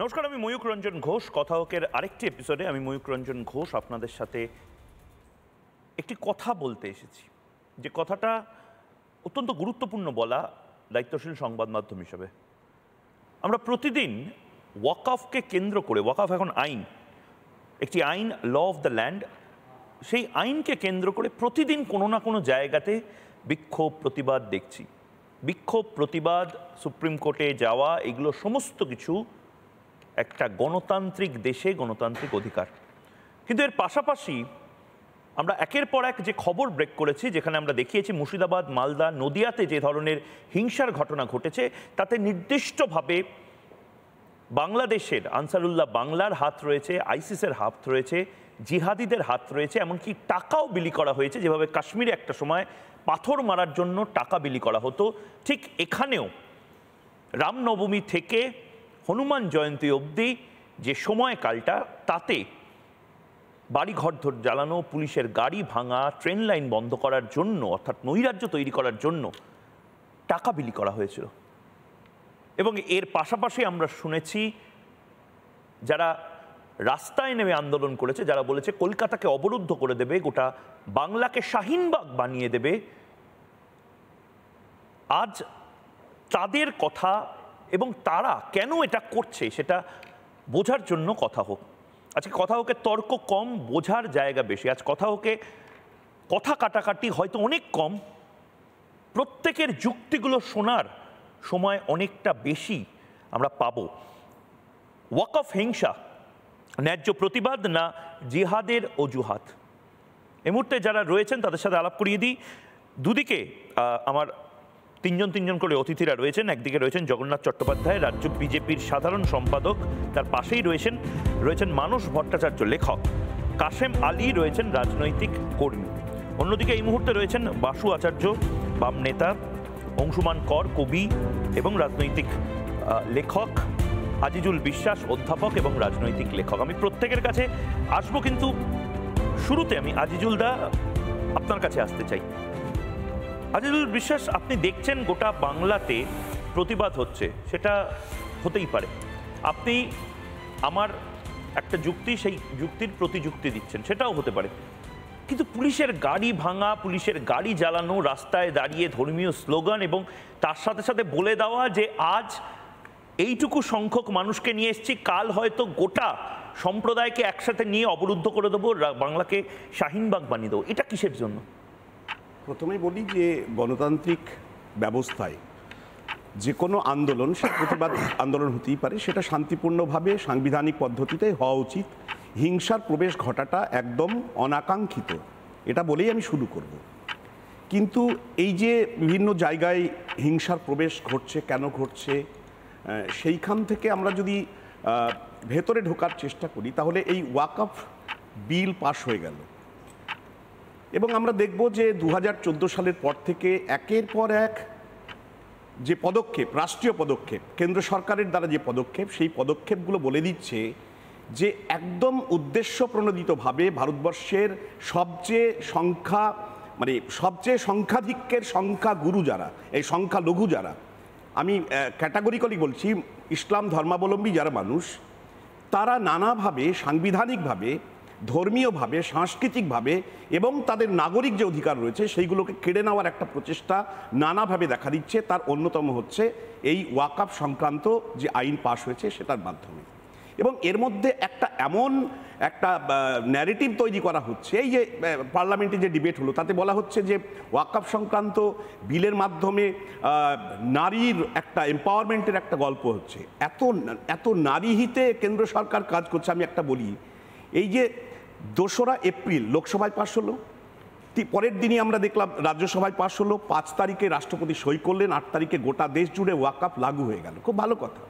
নমস্কার, আমি ময়ূক রঞ্জন ঘোষ। কথাহকের আরেকটি এপিসোডে আমি ময়ূক রঞ্জন ঘোষ আপনাদের সাথে একটি কথা বলতে এসেছি, যে কথাটা অত্যন্ত গুরুত্বপূর্ণ বলা দায়িত্বশীল সংবাদ মাধ্যম হিসেবে। আমরা প্রতিদিন ওয়াকফকে কেন্দ্র করে, ওয়াকফ এখন আইন, একটি আইন, ল অফ দ্য ল্যান্ড, সেই আইনকে কেন্দ্র করে প্রতিদিন কোনো না কোনো জায়গাতে বিক্ষোভ প্রতিবাদ দেখছি। বিক্ষোভ প্রতিবাদ, সুপ্রিম কোর্টে যাওয়া, এগুলো সমস্ত কিছু একটা গণতান্ত্রিক দেশে গণতান্ত্রিক অধিকার। কিন্তু এর পাশাপাশি আমরা একের পর এক যে খবর ব্রেক করেছি, যেখানে আমরা দেখিয়েছি মুর্শিদাবাদ, মালদা, নদিয়াতে যে ধরনের হিংসার ঘটনা ঘটেছে, তাতে নির্দিষ্টভাবে বাংলাদেশের আনসারুল্লাহ বাংলার হাত রয়েছে, আইসিসের হাত রয়েছে, জিহাদিদের হাত রয়েছে, এমনকি টাকাও বিলি করা হয়েছে। যেভাবে কাশ্মীরে একটা সময় পাথর মারার জন্য টাকা বিলি করা হতো, ঠিক এখানেও রামনবমী থেকে হনুমান জয়ন্তী অবধি যে সময়কালটা, তাতে বাড়িঘর জ্বালানো, পুলিশের গাড়ি ভাঙা, ট্রেন লাইন বন্ধ করার জন্য, অর্থাৎ নৈরাজ্য তৈরি করার জন্য টাকা বিলি করা হয়েছিল। এবং এর পাশাপাশি আমরা শুনেছি যারা রাস্তায় নেমে আন্দোলন করেছে, যারা বলেছে কলকাতাকে অবরুদ্ধ করে দেবে, গোটা বাংলাকে শাহিনবাগ বানিয়ে দেবে, আজ তাদের কথা এবং তারা কেন এটা করছে সেটা বোঝার জন্য কথা হোক। আজকে কথা হোকে তর্ক কম, বোঝার জায়গা বেশি। আজ কথা হোকে কথা কাটাকাটি হয়তো অনেক কম, প্রত্যেকের যুক্তিগুলো শোনার সময় অনেকটা বেশি আমরা পাব। ওয়াকফ হিংসা, ন্যায্য প্রতিবাদ না জিহাদের অজুহাত? এই মুহূর্তে যারা রয়েছেন তাদের সাথে আলাপ করিয়ে দিই। দুদিকে আমার তিনজন করে অতিথিরা রয়েছেন। একদিকে রয়েছেন জগন্নাথ চট্টোপাধ্যায়, রাজ্য বিজেপির সাধারণ সম্পাদক, তার পাশেই রয়েছেন মানস ভট্টাচার্য, লেখক। কাশেম আলী রয়েছেন রাজনৈতিক কর্মী। অন্যদিকে এই মুহূর্তে রয়েছেন বাসু আচার্য, বাম নেতা, অংশুমান কর, কবি এবং রাজনৈতিক লেখক, আজিজুল বিশ্বাস, অধ্যাপক এবং রাজনৈতিক লেখক। আমি প্রত্যেকের কাছে আসবো, কিন্তু শুরুতে আমি আজিজুল দা আপনার কাছে আসতে চাই। আজিজুল বিশ্বাস, আপনি দেখছেন গোটা বাংলাতে প্রতিবাদ হচ্ছে, সেটা হতেই পারে। আপনি আমার একটা যুক্তি, সেই যুক্তির প্রতিযুক্তি দিচ্ছেন, সেটাও হতে পারে। কিন্তু পুলিশের গাড়ি ভাঙা, পুলিশের গাড়ি জ্বালানো, রাস্তায় দাঁড়িয়ে ধর্মীয় স্লোগান এবং তার সাথে সাথে বলে দেওয়া যে আজ এইটুকু সংখ্যক মানুষকে নিয়ে এসেছি, কাল হয়তো গোটা সম্প্রদায়কে একসাথে নিয়ে অবরুদ্ধ করে দেবো, বাংলাকে শাহিনবাগ বানিয়ে দেবো, এটা কিসের জন্য? প্রথমেই বলি যে গণতান্ত্রিক ব্যবস্থায় যে কোনো আন্দোলন, সে প্রতিবাদ আন্দোলন হতেই পারে, সেটা শান্তিপূর্ণভাবে সাংবিধানিক পদ্ধতিতে হওয়া উচিত। হিংসার প্রবেশ ঘটাটা একদম অনাকাঙ্ক্ষিত, এটা বলেই আমি শুরু করব। কিন্তু এই যে বিভিন্ন জায়গায় হিংসার প্রবেশ ঘটছে, কেন ঘটছে, সেইখান থেকে আমরা যদি ভেতরে ঢোকার চেষ্টা করি, তাহলে এই ওয়াকফ বিল পাশ হয়ে গেল এবং আমরা দেখব যে 2014 সালের পর থেকে একের পর এক যে পদক্ষেপ, রাষ্ট্রীয় পদক্ষেপ, কেন্দ্র সরকারের দ্বারা যে পদক্ষেপ, সেই পদক্ষেপগুলো বলে দিচ্ছে যে একদম উদ্দেশ্য প্রণোদিতভাবে ভারতবর্ষের সবচেয়ে সংখ্যাধিক্যের সংখ্যাগুরু যারা, এই সংখ্যালঘু যারা, আমি ক্যাটাগরিক্যালি বলছি, ইসলাম ধর্মাবলম্বী যারা মানুষ, তারা নানাভাবে সাংবিধানিকভাবে, ধর্মীয়ভাবে, সাংস্কৃতিকভাবে এবং তাদের নাগরিক যে অধিকার রয়েছে সেইগুলোকে কেড়ে নেওয়ার একটা প্রচেষ্টা নানাভাবে দেখা দিচ্ছে। তার অন্যতম হচ্ছে এই ওয়াকফ সংক্রান্ত যে আইন পাশ হয়েছে সেটার মাধ্যমে। এবং এর মধ্যে এমন একটা ন্যারেটিভ তৈরি করা হচ্ছে, এই যে পার্লামেন্টে যে ডিবেট হলো তাতে বলা হচ্ছে যে ওয়াকফ সংক্রান্ত বিলের মাধ্যমে নারীর একটা এম্পাওয়ারমেন্টের একটা গল্প হচ্ছে। এত নারী হিতে কেন্দ্র সরকার কাজ করছে। আমি একটা বলি, এই যে 2রা এপ্রিল লোকসভায় পাশ হলো, পরের দিনই আমরা দেখলাম রাজ্যসভায় পাশ হলো, 5 তারিখে রাষ্ট্রপতি সই করলেন, 8 তারিখে গোটা দেশ জুড়ে ওয়াকফ লাগু হয়ে গেল। খুব ভালো কথা।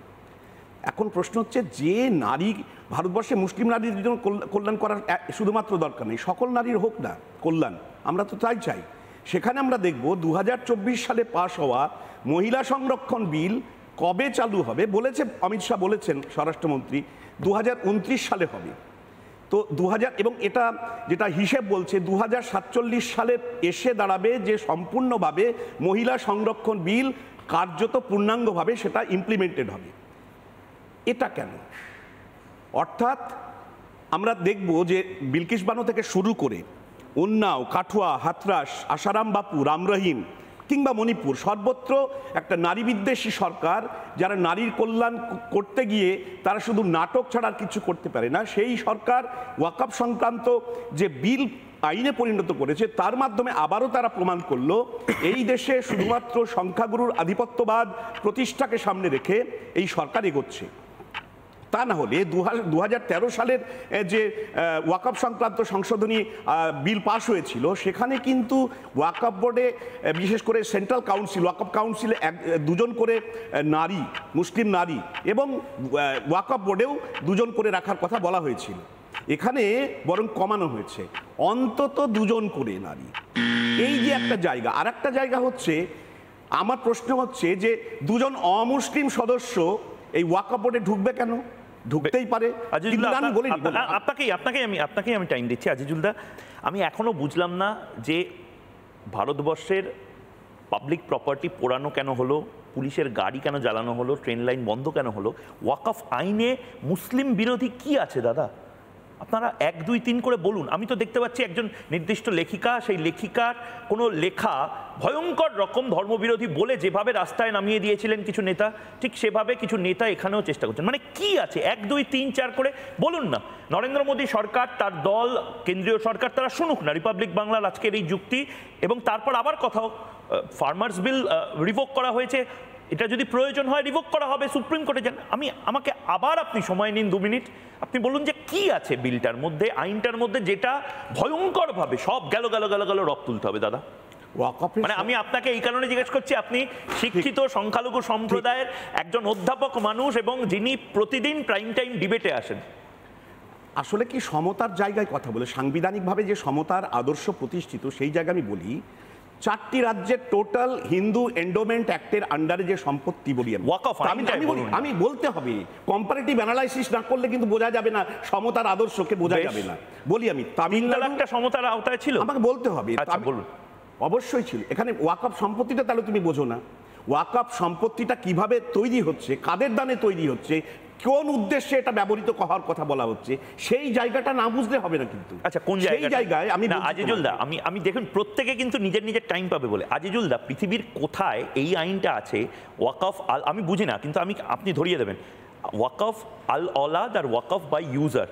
এখন প্রশ্ন হচ্ছে, যে নারী, ভারতবর্ষে মুসলিম নারীর জন্য কল্যাণ করার শুধুমাত্র দরকার নেই, সকল নারীর হোক না কল্যাণ, আমরা তো তাই চাই। সেখানে আমরা দেখব 2024 সালে পাশ হওয়া মহিলা সংরক্ষণ বিল কবে চালু হবে বলেছে, অমিত শাহ বলেছেন স্বরাষ্ট্রমন্ত্রী, 2029 সালে হবে। তো 2000, এবং এটা যেটা হিসেব বলছে 2047 সালে এসে দাঁড়াবে যে সম্পূর্ণভাবে মহিলা সংরক্ষণ বিল কার্যত পূর্ণাঙ্গভাবে সেটা ইমপ্লিমেন্টেড হবে। এটা কেন? অর্থাৎ আমরা দেখব যে বিলকিস বানো থেকে শুরু করে উন্নাও, কাঠুয়া, হাতরাস, আসারাম বাপু, রাম রহিম কিংবা মণিপুর, সর্বত্র একটা নারী বিদ্বেষী সরকার, যারা নারীর কল্যাণ করতে গিয়ে তারা শুধু নাটক ছাড়া আর কিছু করতে পারে না। সেই সরকার ওয়াকফ সংক্রান্ত যে বিল আইনে পরিণত করেছে, তার মাধ্যমে আবারও তারা প্রমাণ করলো এই দেশে শুধুমাত্র সংখ্যাগুরুর আধিপত্যবাদ প্রতিষ্ঠাকে সামনে রেখে এই সরকার এগোচ্ছে। তা না হলে 2013 সালের যে ওয়াকফ সংক্রান্ত সংশোধনী বিল পাশ হয়েছিল, সেখানে কিন্তু ওয়াকফ বোর্ডে, বিশেষ করে সেন্ট্রাল কাউন্সিল, ওয়াকফ কাউন্সিলে দুজন করে নারী, মুসলিম নারী, এবং ওয়াকফ বোর্ডেও দুজন করে রাখার কথা বলা হয়েছিল। এখানে বরং কমানো হয়েছে, অন্তত দুজন করে নারী। এই যে একটা জায়গা। আর একটা জায়গা হচ্ছে, আমার প্রশ্ন হচ্ছে যে দুজন অমুসলিম সদস্য এই ওয়াকফ বোর্ডে ঢুকবে কেন? ঢুকতেই পারে। আপনাকেই আমি টাইম দিচ্ছি আজিজুলদা। আমি এখনো বুঝলাম না যে ভারতবর্ষের পাবলিক প্রপার্টি পোড়ানো কেন হলো, পুলিশের গাড়ি কেন জ্বালানো হলো, ট্রেন লাইন বন্ধ কেন হলো? ওয়াকফ আইনে মুসলিম বিরোধী কি আছে দাদা? আপনারা 1, 2, 3 করে বলুন। আমি তো দেখতে পাচ্ছি একজন নির্দিষ্ট লেখিকা, সেই লেখিকার কোনো লেখা ভয়ঙ্কর রকম ধর্মবিরোধী বলে যেভাবে রাস্তায় নামিয়ে দিয়েছিলেন কিছু নেতা, ঠিক সেভাবে কিছু নেতা এখানেও চেষ্টা করছেন। মানে কি আছে? 1, 2, 3, 4 করে বলুন না। নরেন্দ্র মোদী সরকার, তার দল, কেন্দ্রীয় সরকার, তারা শুনুক না রিপাবলিক বাংলার আজকের এই যুক্তি, এবং তারপর আবার কথা হোক। ফার্মার্স বিল রিভোক করা হয়েছে, এটা যদি প্রয়োজন হয় রিভোক করা হবে, সুপ্রিম কোর্টে যান। আমাকে আবার আপনি সময় নিন 2 মিনিট, আপনি বলুন যে কি আছে বিলটার মধ্যে, আইনটার মধ্যে, যেটা ভয়ঙ্করভাবে সব গেল রক তুলতে হবে দাদা। মানে আমি আপনাকে এই কারণে জিজ্ঞেস করছি, আপনি শিক্ষিত সংখ্যালঘু সম্প্রদায়ের একজন অধ্যাপক মানুষ এবং যিনি প্রতিদিন প্রাইম টাইম ডিবেটে আসেন। আসলে কি সমতার জায়গায় কথা বলে, সাংবিধানিকভাবে যে সমতার আদর্শ প্রতিষ্ঠিত, সেই জায়গায় আমি বলি 4টি রাজ্যের টোটাল হিন্দু এন্ডোমেন্ট অ্যাক্টের আন্ডারে যে সম্পত্তি বলি আমি বলতে হবে, কম্পারেটিভ অ্যানালাইসিস না করলে কিন্তু বোঝা যাবে না, সমতার আদর্শকে বোঝা যাবে না। বলি আমি তামিলনাড়ু একটা সমতার আওতায় ছিল, আমাকে বলতে হবে। বলুন। অবশ্যই ছিল। এখানে ওয়াকফ সম্পত্তিটা তাহলে তুমি বোঝো না। ওয়াকফ সম্পত্তিটা কিভাবে তৈরি হচ্ছে, কাদের দানে তৈরি হচ্ছে, কোন উদ্দেশ্যে এটা ব্যবহৃত হওয়ার কথা বলা হচ্ছে, সেই জায়গাটা না বুঝলে হবে না কিন্তু। আচ্ছা, কোন জায়গায়? আমি আজিজুলদা, আমি দেখুন, প্রত্যেকে কিন্তু নিজের টাইম পাবে বলে। আজিজুলদা, পৃথিবীর কোথায় এই আইনটা আছে? ওয়াকফ আমি বুঝি না, কিন্তু আপনি ধরিয়ে দেবেন। ওয়াকফ আল অলাদ আর ওয়াকফ বাই ইউজার।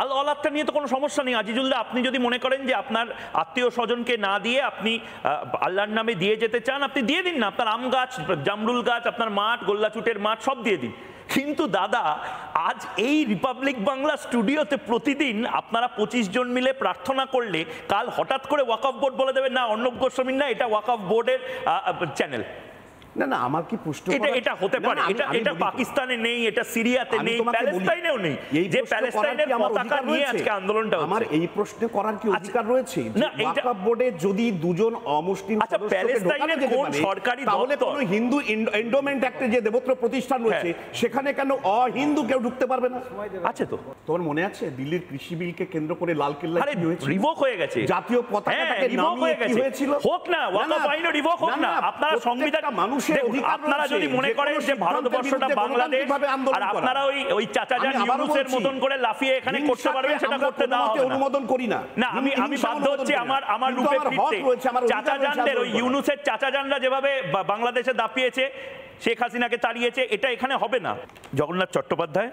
আল অলাদটা নিয়ে তো কোনো সমস্যা নেই আজিজুলদা। আপনি যদি মনে করেন যে আপনার আত্মীয় স্বজনকে না দিয়ে আপনি আল্লাহর নামে দিয়ে যেতে চান, আপনি দিয়ে দিন না। আপনার আম গাছ, জামরুল গাছ, আপনার মাঠ, গোল্লাচুটের মাঠ সব দিয়ে দিন। কিন্তু দাদা, আজ এই রিপাবলিক বাংলা স্টুডিওতে প্রতিদিন আপনারা 25 জন মিলে প্রার্থনা করলে, কাল হঠাৎ করে ওয়াকফ বোর্ড বলে দেবেন না, অর্ণব গোস্বামীর না, এটা ওয়াকফ বোর্ডের চ্যানেল। না না, আমার কি প্রশ্ন, এটা হতে পারে? এটা পাকিস্তানে নেই, এটা সিরিয়াতে নেই, প্যালেস্টাইনেও নেই। যে প্যালেস্টাইনের পতাকা নিয়ে আজকে আন্দোলনটা হচ্ছে, আমার এই প্রশ্ন করার কি অধিকার রয়েছে? ওয়াকফ বোর্ডে যদি দুজন অমুসলিম সদস্যকে প্যালেস্টাইনের কোন সরকারি তাহলে কোন হিন্দু এন্ডোমেন্ট অ্যাক্টে যে দেবত্র প্রতিষ্ঠান রয়েছে, সেখানে কেন অহিন্দু কেউ ঢুকতে পারবে না? আছে তো। তোমার মনে আছে দিল্লির কৃষি বিলকে কেন্দ্র করে লালকেল্লা কি হয়েছে? রিভোক হয়ে গেছে। জাতীয় পতাকাটাকে নামিয়ে কি হয়েছিল? হোক না, ওয়াকফ আইনও রিভোক হোক না। আপনারা সংবিধান, আপনারা যদি মনে করেন যে ভারতবর্ষটা বাংলাদেশ, আর আপনারা ওই চাচাজান ইউনুসের মতন করে লাফিয়ে এখানে করতে পারবেন, সেটা করতে দেওয়া হবে না। অনুমোদন করি না। না, আমি বাধ্য হচ্ছি আমার রূপে ফিরতে। চাচাজানদের, ওই ইউনুসের চাচাজানরা যেভাবে বাংলাদেশে দাপিয়েছে, শেখ হাসিনাকে তাড়িয়েছে, এটা এখানে হবে না। জগন্নাথ চট্টোপাধ্যায়,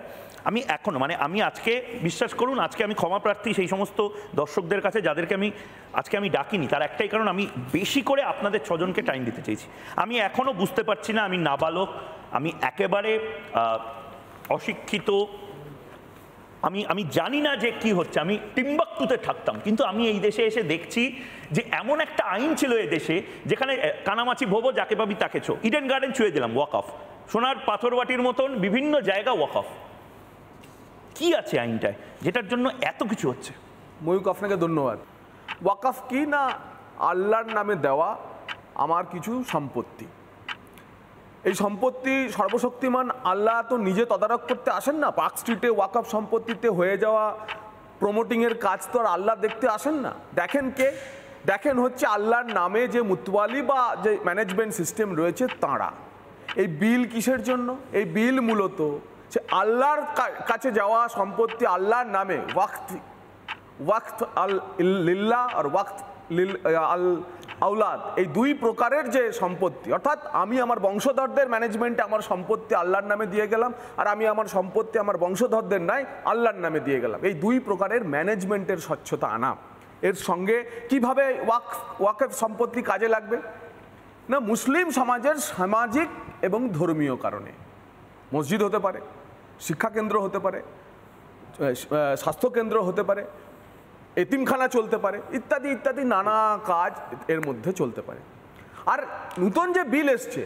আমি আজকে, বিশ্বাস করুন, আজকে আমি ক্ষমা প্রার্থী সেই সমস্ত দর্শকদের কাছে যাদেরকে আজকে আমি ডাকিনি। তার একটাই কারণ, আমি বেশি করে আপনাদের 6 জনকে টাইম দিতে চেয়েছি। আমি এখনো বুঝতে পারছি না, আমি নাবালক, আমি একেবারে অশিক্ষিত, আমি জানি না যে কি হচ্ছে। আমি টিম্বাকতুতে থাকতাম, কিন্তু আমি এই দেশে এসে দেখছি যে এমন একটা আইন ছিল এ দেশে, যেখানে কানামাছি ভোবো, যাকে পাবি তাকে ছো, ইডেন গার্ডেন ছুঁয়ে দিলাম, ওয়াকফ, সোনার পাথরবাটির মতন বিভিন্ন জায়গা ওয়াকফ। কি আছে আইনটায় যেটার জন্য এত কিছু হচ্ছে? ময়ূক, আপনাকে ধন্যবাদ। ওয়াকফ কি না, আল্লাহর নামে দেওয়া আমার কিছু সম্পত্তি। এই সম্পত্তি সর্বশক্তিমান আল্লাহ তো নিজে তদারক করতে আসেন না। পার্ক স্ট্রিটে ওয়াকফ সম্পত্তিতে হয়ে যাওয়া প্রমোটিংয়ের কাজ তো আর আল্লাহ দেখতে আসেন না। দেখেন কে? দেখেন হচ্ছে আল্লাহর নামে যে মুতওয়ালি বা যে ম্যানেজমেন্ট সিস্টেম রয়েছে তাঁরা। এই বিল কিসের জন্য? এই বিল মূলত সে আল্লাহর কাছে যাওয়া সম্পত্তি আল্লাহর নামে ওয়াক্ত আল লিল্লাহ আর ওয়াক্ত আল আউলাদ, এই দুই প্রকারের যে সম্পত্তি, অর্থাৎ আমি আমার বংশধরদের ম্যানেজমেন্টে আমার সম্পত্তি আল্লাহর নামে দিয়ে গেলাম, আর আমি আমার সম্পত্তি আমার বংশধরদের নাই আল্লাহর নামে দিয়ে গেলাম, এই দুই প্রকারের ম্যানেজমেন্টের স্বচ্ছতা আনা। এর সঙ্গে কিভাবে ওয়াকফ সম্পত্তি কাজে লাগবে না, মুসলিম সমাজের সামাজিক এবং ধর্মীয় কারণে মসজিদ হতে পারে, শিক্ষাকেন্দ্র হতে পারে, স্বাস্থ্যকেন্দ্র হতে পারে, এতিমখানা চলতে পারে, ইত্যাদি ইত্যাদি নানা কাজ এর মধ্যে চলতে পারে। আর নতুন যে বিল এসছে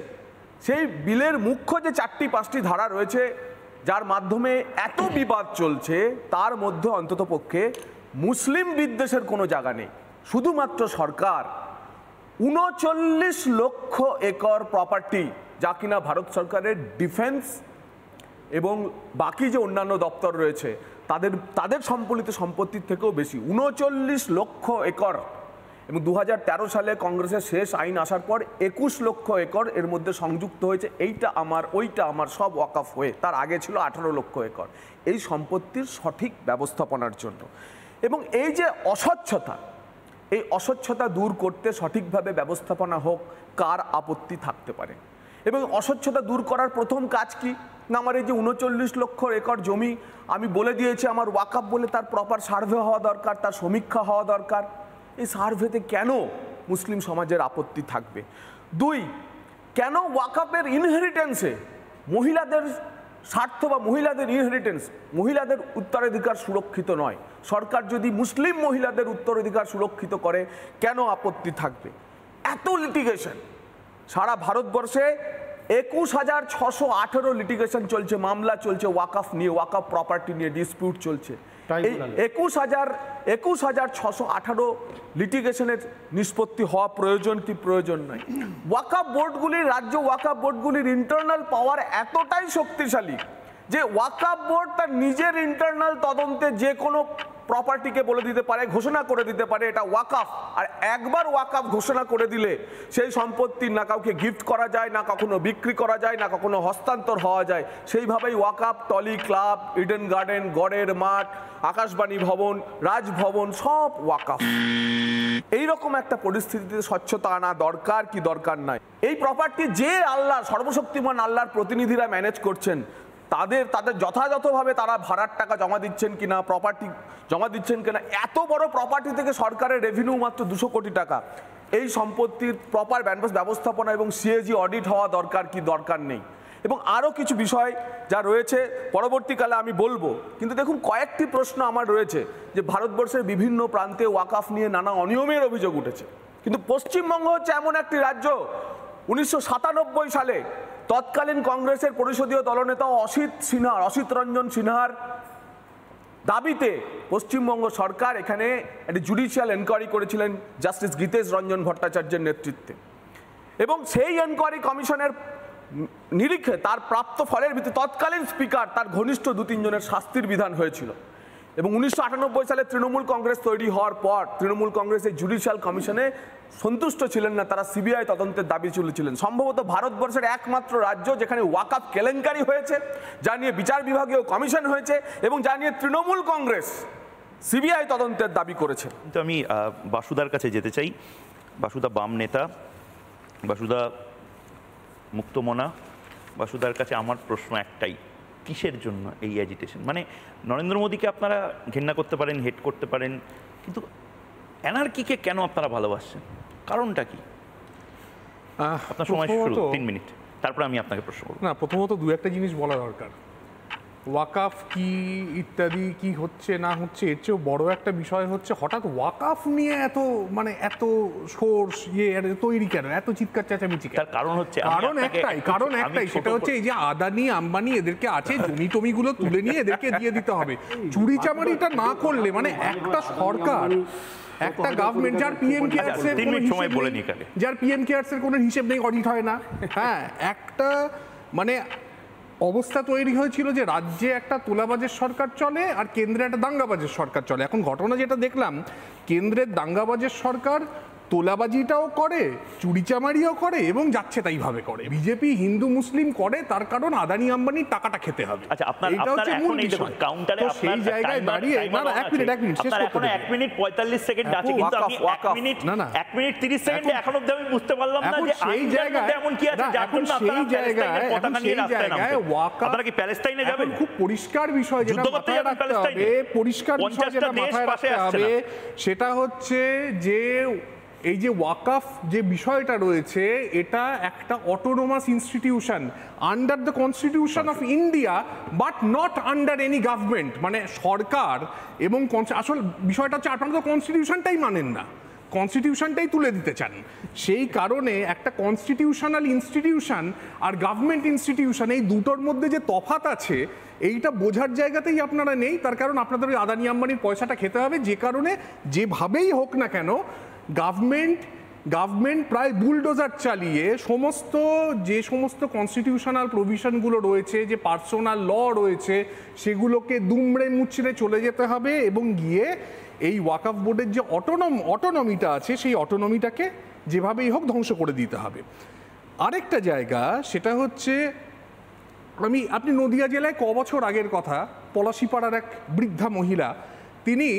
সেই বিলের মুখ্য যে 4-5টি ধারা রয়েছে যার মাধ্যমে এত বিবাদ চলছে, তার মধ্যে অন্ততপক্ষে মুসলিম বিদ্বেষের কোনো জায়গা নেই। শুধুমাত্র সরকার 39 লক্ষ একর প্রপার্টি, যা কিনা ভারত সরকারের ডিফেন্স এবং বাকি যে অন্যান্য দপ্তর রয়েছে তাদের সম্পলিত সম্পত্তির থেকেও বেশি, 39 লক্ষ একর, এবং 2013 সালে কংগ্রেসের শেষ আইন আসার পর 21 লক্ষ একর এর মধ্যে সংযুক্ত হয়েছে, এইটা আমার ওইটা আমার সব ওয়াকফ হয়ে, তার আগে ছিল 18 লক্ষ একর, এই সম্পত্তির সঠিক ব্যবস্থাপনার জন্য। এবং এই যে অস্বচ্ছতা, এই অস্বচ্ছতা দূর করতে সঠিকভাবে ব্যবস্থাপনা হোক, কার আপত্তি থাকতে পারে? এবং অস্বচ্ছতা দূর করার প্রথম কাজ কি না, আমার এই যে 39 লক্ষ একর জমি আমি বলে দিয়েছি আমার ওয়াকফ বলে, তার প্রপার সার্ভে হওয়া দরকার, তার সমীক্ষা হওয়া দরকার। এই সার্ভেতে কেন মুসলিম সমাজের আপত্তি থাকবে? 2, কেন ওয়াকফের ইনহেরিটেন্সে মহিলাদের স্বার্থ বা মহিলাদের ইনহেরিটেন্স, মহিলাদের উত্তরাধিকার সুরক্ষিত নয়? সরকার যদি মুসলিম মহিলাদের উত্তরাধিকার সুরক্ষিত করে, কেন আপত্তি থাকবে? এত লিটিগেশন সারা ভারতবর্ষে 21,618 লিটিগেশন চলছে, মামলা চলছে ওয়াকফ নিয়ে, ওয়াকফ প্রপার্টি নিয়ে ডিসপিউট চলছে। এই 21,618 লিটিগেশনের নিষ্পত্তি হওয়া প্রয়োজন কি প্রয়োজন নয়? ওয়াকফ বোর্ডগুলির, রাজ্য ওয়াকফ বোর্ডগুলির ইন্টারনাল পাওয়ার এতটাই শক্তিশালী যে ওয়াকফ বোর্ড তার নিজের ইন্টারনাল তদন্তে যে কোনো প্রপার্টিকে বলে দিতে পারে, ঘোষণা করে দিতে পারে এটা ওয়াকফ। আর একবার ওয়াকফ ঘোষণা করে দিলে সেই সম্পত্তি না কাউকে গিফট করা যায়, না কখনো বিক্রি করা যায়, না কখনো হস্তান্তর হওয়া যায়। সেইভাবেই ওয়াকফ টলি ক্লাব, ইডেন গার্ডেন, গড়ের মাঠ, আকাশবাণী ভবন, রাজভবন সব ওয়াকফ। এইরকম একটা পরিস্থিতিতে স্বচ্ছতা আনা দরকার কি দরকার নাই? এই প্রপার্টি যে আল্লাহ, সর্বশক্তিমান আল্লাহর প্রতিনিধিরা ম্যানেজ করছেন, তাদের যথাযথভাবে তারা ভাড়ার টাকা জমা দিচ্ছেন কিনা, প্রপার্টি জমা দিচ্ছেন কিনা। এত বড় প্রপার্টি থেকে সরকারের রেভিনিউ মাত্র 200 কোটি টাকা। এই সম্পত্তির প্রপার ব্যবস্থাপনা এবং সিএজি অডিট হওয়া দরকার কি দরকার নেই? এবং আরও কিছু বিষয় যা রয়েছে পরবর্তীকালে আমি বলবো, কিন্তু দেখুন কয়েকটি প্রশ্ন আমার রয়েছে যে ভারতবর্ষের বিভিন্ন প্রান্তে ওয়াকফ নিয়ে নানা অনিয়মের অভিযোগ উঠেছে, কিন্তু পশ্চিমবঙ্গ হচ্ছে এমন একটি রাজ্য 1997 সালে তৎকালীন কংগ্রেসের পরিষদীয় দলনেতা অসিত রঞ্জন সিনহার দাবিতে পশ্চিমবঙ্গ সরকার এখানে একটি জুডিশিয়াল এনকোয়ারি করেছিলেন জাস্টিস গীতেশ রঞ্জন ভট্টাচার্যের নেতৃত্বে, এবং সেই এনকোয়ারি কমিশনের নিরীক্ষে তার প্রাপ্ত ফলের ভিত্তিতে তৎকালীন স্পিকার তার ঘনিষ্ঠ 2-3 জনের শাস্তির বিধান হয়েছিল। এবং 1998 সালে তৃণমূল কংগ্রেস তৈরি হওয়ার পর তৃণমূল কংগ্রেস এই জুডিশিয়াল কমিশনে সন্তুষ্ট ছিলেন না, তারা সিবিআই তদন্তের দাবি তুলেছিলেন। সম্ভবত ভারতবর্ষের একমাত্র রাজ্য যেখানে ওয়াকফ কেলেঙ্কারি হয়েছে, যা নিয়ে বিচার বিভাগীয় কমিশন হয়েছে এবং যা নিয়ে তৃণমূল কংগ্রেস সিবিআই তদন্তের দাবি করেছে। কিন্তু আমি বাসুদার কাছে যেতে চাই। বাসুদা বাম নেতা, বাসুদা মুক্তমনা, বাসুদার কাছে আমার প্রশ্ন একটাই, কিসের জন্য এই অ্যাজিটেশন? মানে নরেন্দ্র মোদীকে আপনারা ঘৃণা করতে পারেন, হেট করতে পারেন, কিন্তু অ্যানার্কিকে কেন আপনারা ভালোবাসছেন? কারণটা কি? আপনার সময় শুরু 3 মিনিট, তারপরে আমি আপনাকে প্রশ্ন করব। না, প্রথমত 2-1টা জিনিস বলা দরকার। ওয়াকফ কি ইত্যাদি কি হচ্ছে না হচ্ছে, এর চেয়েও বড় একটা বিষয় হচ্ছে হঠাৎ ওয়াকফ নিয়ে এত সোর্স তৈরি কেন, এত চিৎকার চেঁচামেচি? তার কারণ হচ্ছে কারণ একটাই, সেটা হচ্ছে এই যে আদানি আম্বানি এদেরকে আছে, জমি টমিগুলো তুলে নিয়ে এদেরকে দিয়ে দিতে হবে। চুরি চামারিটা না করলে, মানে একটা সরকার, একটা গভর্নমেন্ট যার পিএম কেয়ারস এর কোনো হিসেব নেই, অডিট হয় না, হ্যাঁ, একটা মানে অবস্থা তৈরি হয়েছিল যে রাজ্যে একটা তোলাবাজের সরকার চলে আর কেন্দ্রে একটা দাঙ্গাবাজের সরকার চলে। এখন ঘটনা যেটা দেখলাম, কেন্দ্রের দাঙ্গাবাজের সরকার তোলাবাজিটাও করে, চুরিচামারিও করে এবং যাচ্ছে তাই ভাবে করে। বিজেপি হিন্দু মুসলিম করে তার কারণ আদানি আম্বানির টাকাটা খেতে হবে। আচ্ছা, আপনার এইটা হচ্ছে মূল এখন এই দেখুন বিষয়। কাউন্টারে তো আপনার সেই জায়গায় দাঁড়িয়ে না না, এক মিনিট শেষ আপনার করতে এখন দিন। 1 মিনিট 45 সেকেন্ড আছে, কিন্তু আমি 1 মিনিট না, না। 1 মিনিট 30 সেকেন্ডে এখন অবধি আমি বুঝতে পারলাম না এখন যে সেই আইনের জায়গায় মধ্যে এমন কি আছে না, যার এখন জন্য আপনারা সেই জায়গায় প্যালেস্টাইনের পতাকা নিয়ে রাস্তায় নামবেন। আপনারা কি প্যালেস্টাইনে যাবেন? এখন খুব পরিষ্কার বিষয় যেটা যুদ্ধ করতে মাথায় যাবেন রাখতে প্যালেস্টাইনে? হবে, পরিষ্কার বিষয় 50টা যেটা দেশ মাথায় পাশে রাখতে আসছে হবে না। সেটা হচ্ছে যে এই যে ওয়াকফ যে বিষয়টা রয়েছে, এটা একটা autonomous institution under the constitution of India, but not under any government. মানে সরকার এবং আসল বিষয়টা হচ্ছে আপনারা তো কনস্টিটিউশনটাই মানেন না, কনস্টিটিউশনটাই তুলে দিতে চান। সেই কারণে একটা কনস্টিটিউশনাল ইনস্টিটিউশন আর গভর্নমেন্ট ইনস্টিটিউশন, এই দুটোর মধ্যে যে তফাৎ আছে এইটা বোঝার জায়গাতেই আপনারা নেই। তার কারণ আপনাদের ওই আদানি আম্বানির পয়সাটা খেতে হবে, যে কারণে যেভাবেই হোক না কেন গভর্নমেন্ট প্রায় বুলডোজার চালিয়ে যে সমস্ত কনস্টিটিউশনাল প্রভিশনগুলো রয়েছে, যে পার্সোনাল ল রয়েছে, সেগুলোকে দুমড়ে মুচড়ে চলে যেতে হবে এবং গিয়ে এই ওয়াকফ বোর্ডের যে অটোনমিটা আছে সেই অটোনমিটাকে যেভাবেই হোক ধ্বংস করে দিতে হবে। আরেকটা জায়গা সেটা হচ্ছে, আপনি নদিয়া জেলায় ক বছর আগের কথা, পলাশিপাড়ার এক বৃদ্ধা মহিলা, তিনি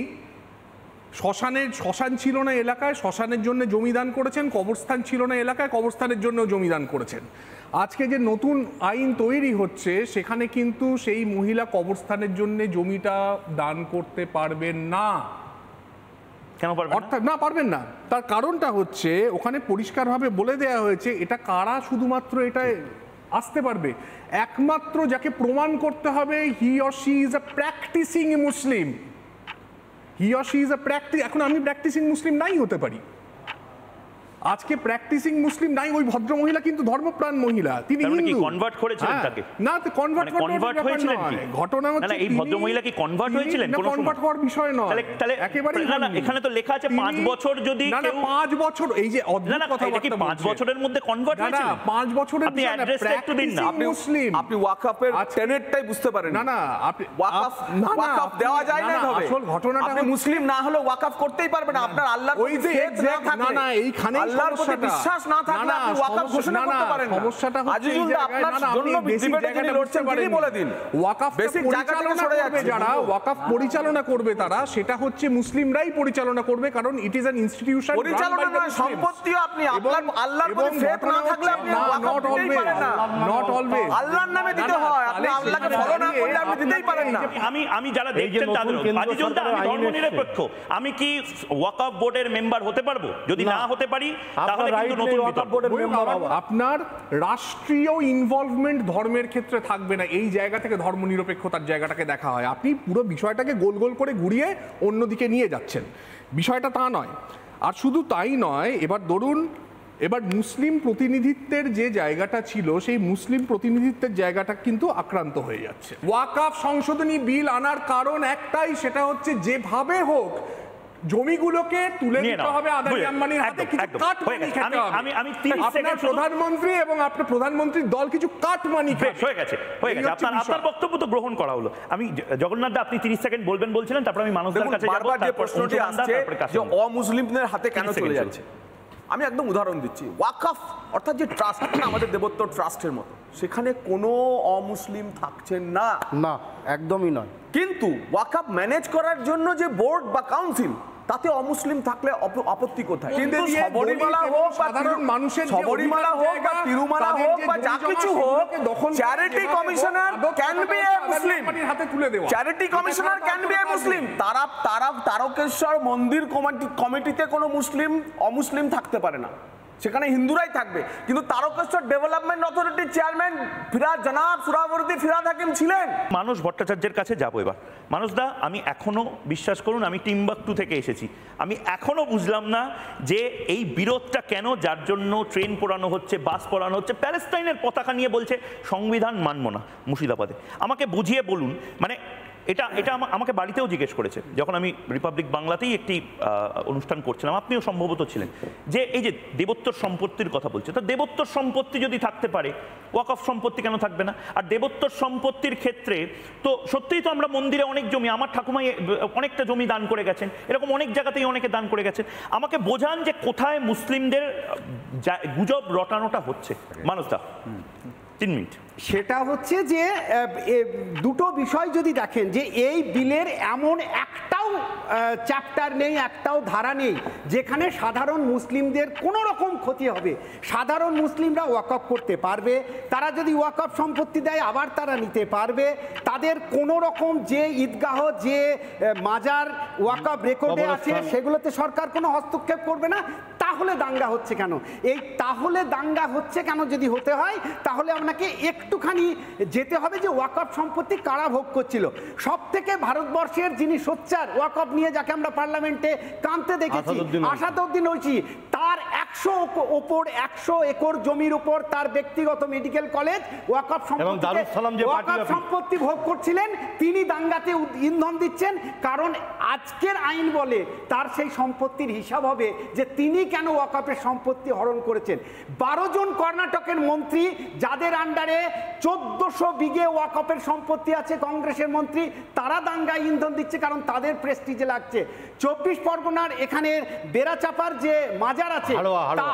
শ্মশান ছিল না এলাকায়, শ্মশানের জন্য জমিদান করেছেন, কবরস্থান ছিল না এলাকায়, কবরস্থানের জন্য জমিদান করেছেন। আজকে যে নতুন আইন তৈরি হচ্ছে সেখানে কিন্তু সেই মহিলা কবরস্থানের জন্য জমিটা দান করতে পারবেন না। কেন পারবেন? অর্থাৎ না, পারবেন না। তার কারণটা হচ্ছে ওখানে পরিষ্কারভাবে বলে দেওয়া হয়েছে এটা কারা শুধুমাত্র এটা আসতে পারবে, একমাত্র যাকে প্রমাণ করতে হবে he or she is a practising Muslim. এখন আমি প্র্যাকটিসিং মুসলিম নাই হতে পারি, আজকে প্র্যাকটিসিং মুসলিম নাই, ওই ভদ্র মহিলা কিন্তু ধর্মপ্রাণ মহিলা, তিনি হিন্দু। কনভার্ট করেছিলেন তাকে? না, কনভার্ট হয়েছিলেন কি? ঘটনা হচ্ছে এই ভদ্র মহিলা কি কনভার্ট হয়েছিলেন? কনভার্ট হওয়ার বিষয় নয়, তাহলে একেবারে না, এখানে তো লেখা আছে 5 বছর যদি না, 5 বছর, এই যে অদ্ভুত কথা, এটা কি 5 বছরের মধ্যে কনভার্ট হয়েছিল? 5 বছরের আপনি অ্যাড্রেসটা একটু দিন না। মুসলিম, আপনি ওয়াকফের টেনেটটাই বুঝতে পারেন না, আপনি ওয়াকফ দেওয়া যায় না এভাবে। আসল ঘটনাটা আপনি মুসলিম না হলে ওয়াকফ করতেই পারবেন না। আপনার আল্লাহর ওই যে না এইখানে আল্লাহর প্রতি বিশ্বাস না থাকলে আপনি ওয়াকফ ঘোষণা করতে পারেন না। সমস্যাটা হচ্ছে আজিজুল দা, আপনার জন্য ডিবেটে যিনি লড়ছেন তিনি বলে দিন। ওয়াকফ বেসিক জায়গা থেকে সরে যাচ্ছে। যারা ওয়াকফ পরিচালনা করবে তারা, সেটা হচ্ছে মুসলিমরাই পরিচালনা করবে, কারণ ইট ইজ অ্যান ইনস্টিটিউশন। পরিচালনা নয়, সম্পত্তিও আপনি আল্লাহর প্রতি ফেথ না থাকলে আপনি ওয়াকফ দিতেই পারেন না। নট অলওয়েজ আল্লাহর নামে দিতে হয়, আপনি আল্লাহকে ফলো না করলে আপনি দিতেই পারেন না। আমি যারা দেখছেন তাদের, আজিজুল দা, আমি ধর্মনিরপেক্ষ, আমি কি ওয়াকফ বোর্ডের মেম্বার হতে পারবো? যদি না হতে পারি তাহলে কিন্তু নতুন বিতর্ক। আপনার রাষ্ট্রীয় ইনভলভমেন্ট ধর্মের ক্ষেত্রে থাকবে না, এই জায়গা থেকে ধর্মনিরপেক্ষতার জায়গাটাকে দেখা হয়। আপনি পুরো বিষয়টাকে গোল গোল করে ঘুরিয়ে অন্যদিকে নিয়ে যাচ্ছেন, বিষয়টা তা নয়। আর শুধু তাই নয়, এবার মুসলিম প্রতিনিধিত্বের যে জায়গাটা ছিল সেই মুসলিম প্রতিনিধিত্বের জায়গাটা কিন্তু আক্রান্ত হয়ে যাচ্ছে। ওয়াকফ সংশোধনী বিল আনার কারণ একটাই, সেটা হচ্ছে যেভাবে হোক জমিগুলোকে তুলে দিতে হবে আদানি আম্বানির হাতে, কিছু কাট মানি খেতে হবে। আমি 30 সেকেন্ড, প্রধানমন্ত্রী এবং আপনার প্রধানমন্ত্রীর দল কিছু কাট মানি হয়ে গেছে। আপনার বক্তব্য তো গ্রহণ করা হলো। আমি জগন্নাথ দা, আপনি 30 সেকেন্ড বলছিলেন, তারপর আমি মানুষদের কাছে যাব। বারবার যে প্রশ্নটি আসছে যে অমুসলিমদের হাতে কেন চলে যাচ্ছে, আমি একদম উদাহরণ দিচ্ছি। ওয়াকফ অর্থাৎ যে ট্রাস্ট, আমাদের দেবত্ব ট্রাস্টের মতো, সেখানে কোনো অমুসলিম থাকছেন না, না একদমই নয়। কিন্তু ওয়াকফ ম্যানেজ করার জন্য যে বোর্ড বা কাউন্সিল, তাতে অমুসলিম থাকলে আপত্তি কোথায়? কিন্তু শবরীমালা হোক, সাধারণ মানুষের শবরীমালা হোক বা তিরুমালা হোক বা যা কিছু হোক, charity commissioner can be a Muslim, charity commissioner can be a Muslim. Tarakeswar মন্দির কমিটিতে কোনো অমুসলিম থাকতে পারে না, সেখানে হিন্দুরাই থাকবে। কিন্তু তারকেশ্বর ডেভেলপমেন্ট অথরিটির চেয়ারম্যান জনাব সুরাবর্দী ফিরহাদ হাকিম ছিলেন। মানুষ ভট্টাচার্যের কাছে যাবো এবার। মানুষ দা, আমি এখনো, বিশ্বাস করুন, আমি টিম্বাকটু থেকে এসেছি, আমি এখনো বুঝলাম না যে এই বিরোধটা কেন, যার জন্য ট্রেন পোড়ানো হচ্ছে, বাস পোড়ানো হচ্ছে, প্যালেস্টাইনের পতাকা নিয়ে বলছে সংবিধান মানব না মুর্শিদাবাদে। আমাকে বুঝিয়ে বলুন, মানে এটা এটা আমাকে বাড়িতেও জিজ্ঞেস করেছে যখন আমি রিপাবলিক বাংলাতেই একটি অনুষ্ঠান করছিলাম, আপনিও সম্ভবত ছিলেন, যে এই যে দেবোত্তর সম্পত্তির কথা বলছে, তা দেবোত্তর সম্পত্তি যদি থাকতে পারে ওয়াকফ সম্পত্তি কেন থাকবে না? আর দেবোত্তর সম্পত্তির ক্ষেত্রে তো সত্যিই তো আমরা মন্দিরে অনেক জমি, আমার ঠাকুমাই অনেকটা জমি দান করে গেছেন, এরকম অনেক জায়গাতেই অনেকে দান করে গেছেন। আমাকে বোঝান যে কোথায় মুসলিমদের গুজব রটানোটা হচ্ছে। মানুষদা 3 মিনিট। সেটা হচ্ছে যে দুটো বিষয় যদি দেখেন, যে এই বিলের এমন একটাও চ্যাপ্টার নেই, একটাও ধারা নেই যেখানে সাধারণ মুসলিমদের কোনো রকম ক্ষতি হবে। সাধারণ মুসলিমরা ওয়াকফ করতে পারবে, তারা যদি ওয়াকফ সম্পত্তি দেয় আবার তারা নিতে পারবে, তাদের কোনো রকম যে ঈদগাহ, যে মাজার ওয়াকফ রেকর্ডে আছে সেগুলোতে সরকার কোনো হস্তক্ষেপ করবে না। তাহলে দাঙ্গা হচ্ছে কেন? এই তাহলে দাঙ্গা হচ্ছে কেন যদি হতে হয়, তাহলে আপনাকে একটুখানি যেতে হবে যে ওয়াকফ সম্পত্তি কারা ভোগ করছিল। সব থেকে ভারতবর্ষের যিনি সোচ্চার ওয়াকফ নিয়ে, যাকে আমরা পার্লামেন্টে কাঁদতে দেখেছি, আসাদউদ্দিন ওইসি, তার 100 একর জমির উপর তার ব্যক্তিগত মেডিকেল কলেজ ওয়াকফ সম্পত্তি ভোগ করছিলেন। তিনি দাঙ্গাতে ইন্ধন দিচ্ছেন, কারণ আজকের আইন বলে তার সেই সম্পত্তির হিসাব হবে যে তিনি কেন ওয়াকফের সম্পত্তি হরণ করেছেন। 12 জন কর্ণাটকের মন্ত্রী, যাদের আন্ডারে 1400 বিঘে ওয়াকফের সম্পত্তি আছে, কংগ্রেসের মন্ত্রী, তারা দাঙ্গায় ইন্ধন দিচ্ছে কারণ তাদের প্রেস্টিজে লাগছে। 24 পরগনার এখানে বেড়াচাপার যে মাজার আছে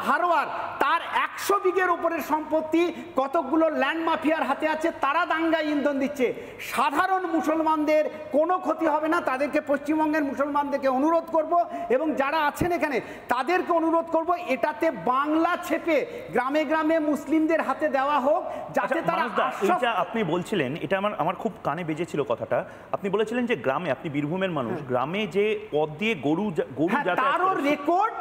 হারোয়ার, তার 100 বিঘের উপরের সম্পত্তি কতগুলো ল্যান্ড মাফিয়ার হাতে আছে, তারা দাঙ্গায় ইন্ধন দিচ্ছে। সাধারণ মুসলমানদের কোনো ক্ষতি হবে না। তাদেরকে, পশ্চিমবঙ্গের মুসলমানদেরকে অনুরোধ করব, এবং যারা আছেন এখানে তাদেরকে অনুরোধ করব, এটাতে বাংলা ছেপে গ্রামে গ্রামে মুসলিমদের হাতে দেওয়া হোক, যাতে তারা। এটা আপনি বলছিলেন, এটা আমার খুব কানে বেজেছিল কথাটা। আপনি বলেছিলেন যে গ্রামে, আপনি বীরভূমের মানুষ, গ্রামে যে পথ দিয়ে গরু তারও রেকর্ড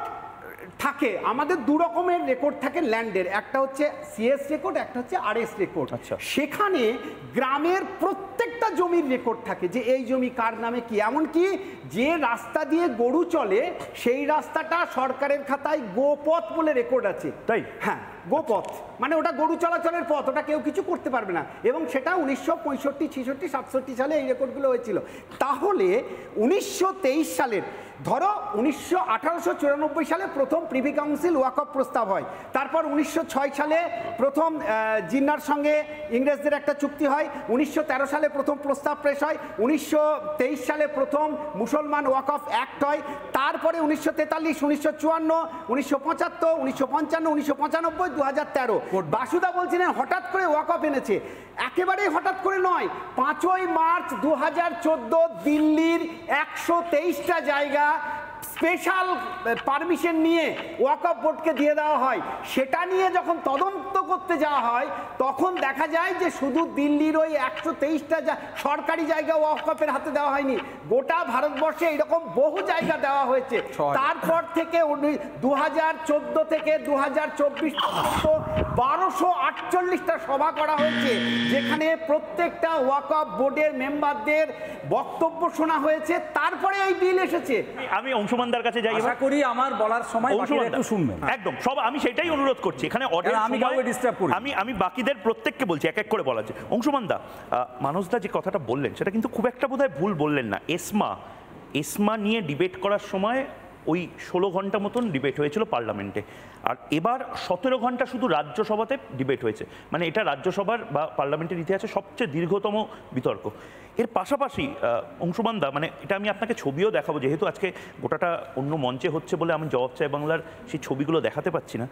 থাকে। আমাদের 2 রকমের রেকর্ড থাকে ল্যান্ডের, একটা হচ্ছে সিএস রেকর্ড, একটা হচ্ছে আরএস রেকর্ড। সেখানে গ্রামের প্রত্যেকটা জমির রেকর্ড থাকে, যে এই জমি কার নামে কি। এমনকি যে রাস্তা দিয়ে গরু চলে সেই রাস্তাটা সরকারের খাতায় গোপথ বলে রেকর্ড আছে। তাই? হ্যাঁ, গোপথ মানে ওটা গরু চলাচলের পথ, ওটা কেউ কিছু করতে পারবে না। এবং সেটা 1965, 66, 67 সালে এই রেকর্ডগুলো হয়েছিল। তাহলে 1923 সালের, ধরো 1894 সালে প্রথম প্রিভি কাউন্সিল ওয়াকফ প্রস্তাব হয়, তারপর 1906 সালে প্রথম জিন্নার সঙ্গে ইংরেজদের একটা চুক্তি হয়, 1913 সালে প্রথম প্রস্তাব পেশ হয়, 1923 সালে প্রথম মুসলমান ওয়াকফ অ্যাক্ট হয়, তারপরে 1943, 1954, 1975, 1955, 1995, 2013। বাসুদা বলছিলেন হঠাৎ করে ওয়াকফ এনেছে, একেবারেই হঠাৎ করে নয়। 5ই মার্চ 2014 দিল্লির 123টা জায়গা স্পেশাল পারমিশন নিয়ে ওয়াকফ বোর্ডকে দিয়ে দেওয়া হয়। সেটা নিয়ে যখন তদন্ত করতে যাওয়া হয়, তখন দেখা যায় যে শুধু দিল্লির ওই 123টা সরকারি জায়গা ওয়াকফের হাতে দেওয়া হয়নি, গোটা ভারতবর্ষে এরকম বহু জায়গা দেওয়া হয়েছে। তারপর থেকে 2014 থেকে 2024 পর্যন্ত 1248টা সভা করা হয়েছে, যেখানে প্রত্যেকটা ওয়াকফ বোর্ডের মেম্বারদের বক্তব্য শোনা হয়েছে। তারপরে এই বিল এসেছে। আমি অংশুমানদার কাছে যাই, আশা করি আমার বলার সময় বাকিরা একটু শুনবেন। একদম সব, আমি সেটাই অনুরোধ করছি। এখানে আমি বাকিদের প্রত্যেককে বলছি এক এক করে বলার জন্য। অংশুমানদা, মানসদা যে কথাটা বললেন সেটা কিন্তু খুব একটা বোধহয় ভুল বললেন না। এসমা নিয়ে ডিবেট করার সময় ওই 16 ঘন্টা মতন ডিবেট হয়েছিল পার্লামেন্টে, আর এবার 17 ঘন্টা শুধু রাজ্যসভাতে ডিবেট হয়েছে। মানে এটা রাজ্যসভার বা পার্লামেন্টের ইতিহাসে সবচেয়ে দীর্ঘতম বিতর্ক। এর পাশাপাশি অংশুমানদা, মানে এটা আমি আপনাকে ছবিও দেখাবো, যেহেতু আজকে গোটাটা অন্য মঞ্চে হচ্ছে বলে আমি জবাব চাই বাংলার সেই ছবিগুলো দেখাতে পাচ্ছি না।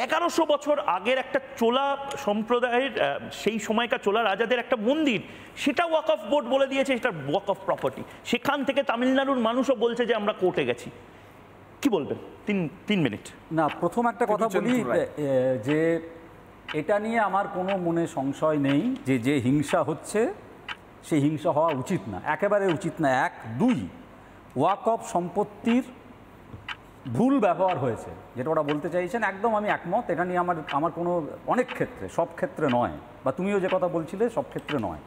1100 বছর আগের একটা চোলা সম্প্রদায়ের, সেই সময়কার চোলা রাজাদের একটা মন্দির, সেটা ওয়াকফ বোর্ড বলে দিয়েছে এটা ওয়াকফ প্রপার্টি। সেখান থেকে তামিলনাড়ুর মানুষও বলছে যে আমরা কোর্টে গেছি। কি বলবেন? 3 মিনিট। না, প্রথম একটা কথা বলি যে এটা নিয়ে আমার কোনো মনে সংশয় নেই যে হিংসা হচ্ছে সেই হিংসা হওয়া উচিত না, একেবারে উচিত না। 1, 2 ওয়াকফ সম্পত্তির ভুল ব্যবহার হয়েছে, যেটা ওরা বলতে চাইছেন, একদম আমি একমত। এটা নিয়ে আমার কোনো, অনেক ক্ষেত্রে, সব ক্ষেত্রে নয়, বা তুমিও যে কথা বলছিলে সব ক্ষেত্রে নয়,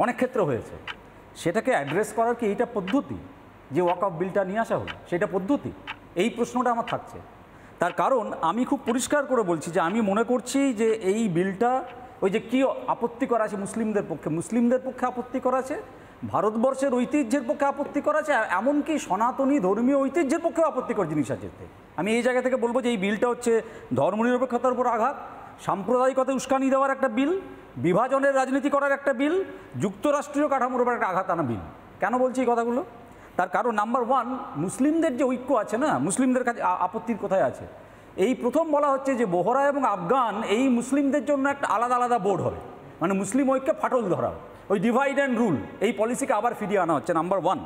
অনেক ক্ষেত্রে হয়েছে। সেটাকে অ্যাড্রেস করার কি এইটা পদ্ধতি? যে ওয়াকফ বিলটা নিয়ে আসা হলো সেটা পদ্ধতি? এই প্রশ্নটা আমার থাকছে। তার কারণ আমি খুব পরিষ্কার করে বলছি যে আমি মনে করছি যে এই বিলটা ওই যে কি আপত্তি করা আছে মুসলিমদের পক্ষে আপত্তি করা আছে, ভারতবর্ষের ঐতিহ্যের পক্ষে আপত্তিকর আছে, এমনকি সনাতনী ধর্মীয় ঐতিহ্যের পক্ষেও আপত্তিকর জিনিস আছে। আমি এই জায়গা থেকে বলবো যে এই বিলটা হচ্ছে ধর্মনিরপেক্ষতার উপর আঘাত, সাম্প্রদায়িকতা উস্কানি দেওয়ার একটা বিল, বিভাজনের রাজনীতি করার একটা বিল, যুক্তরাষ্ট্রীয় কাঠামোর উপর একটা আঘাত আনা বিল। কেন বলছি এই কথাগুলো? তার কারণ নাম্বার ওয়ান, মুসলিমদের যে ঐক্য আছে না, মুসলিমদের কাছে আপত্তির কোথায় আছে? এই প্রথম বলা হচ্ছে যে বোহরা এবং আফগান এই মুসলিমদের জন্য একটা আলাদা আলাদা বোর্ড হবে, মানে মুসলিম ঐক্যে ফাটল ধরা, ওই ডিভাইড অ্যান্ড রুল এই পলিসিকে আবার ফিরিয়ে আনা হচ্ছে, নাম্বার ওয়ান।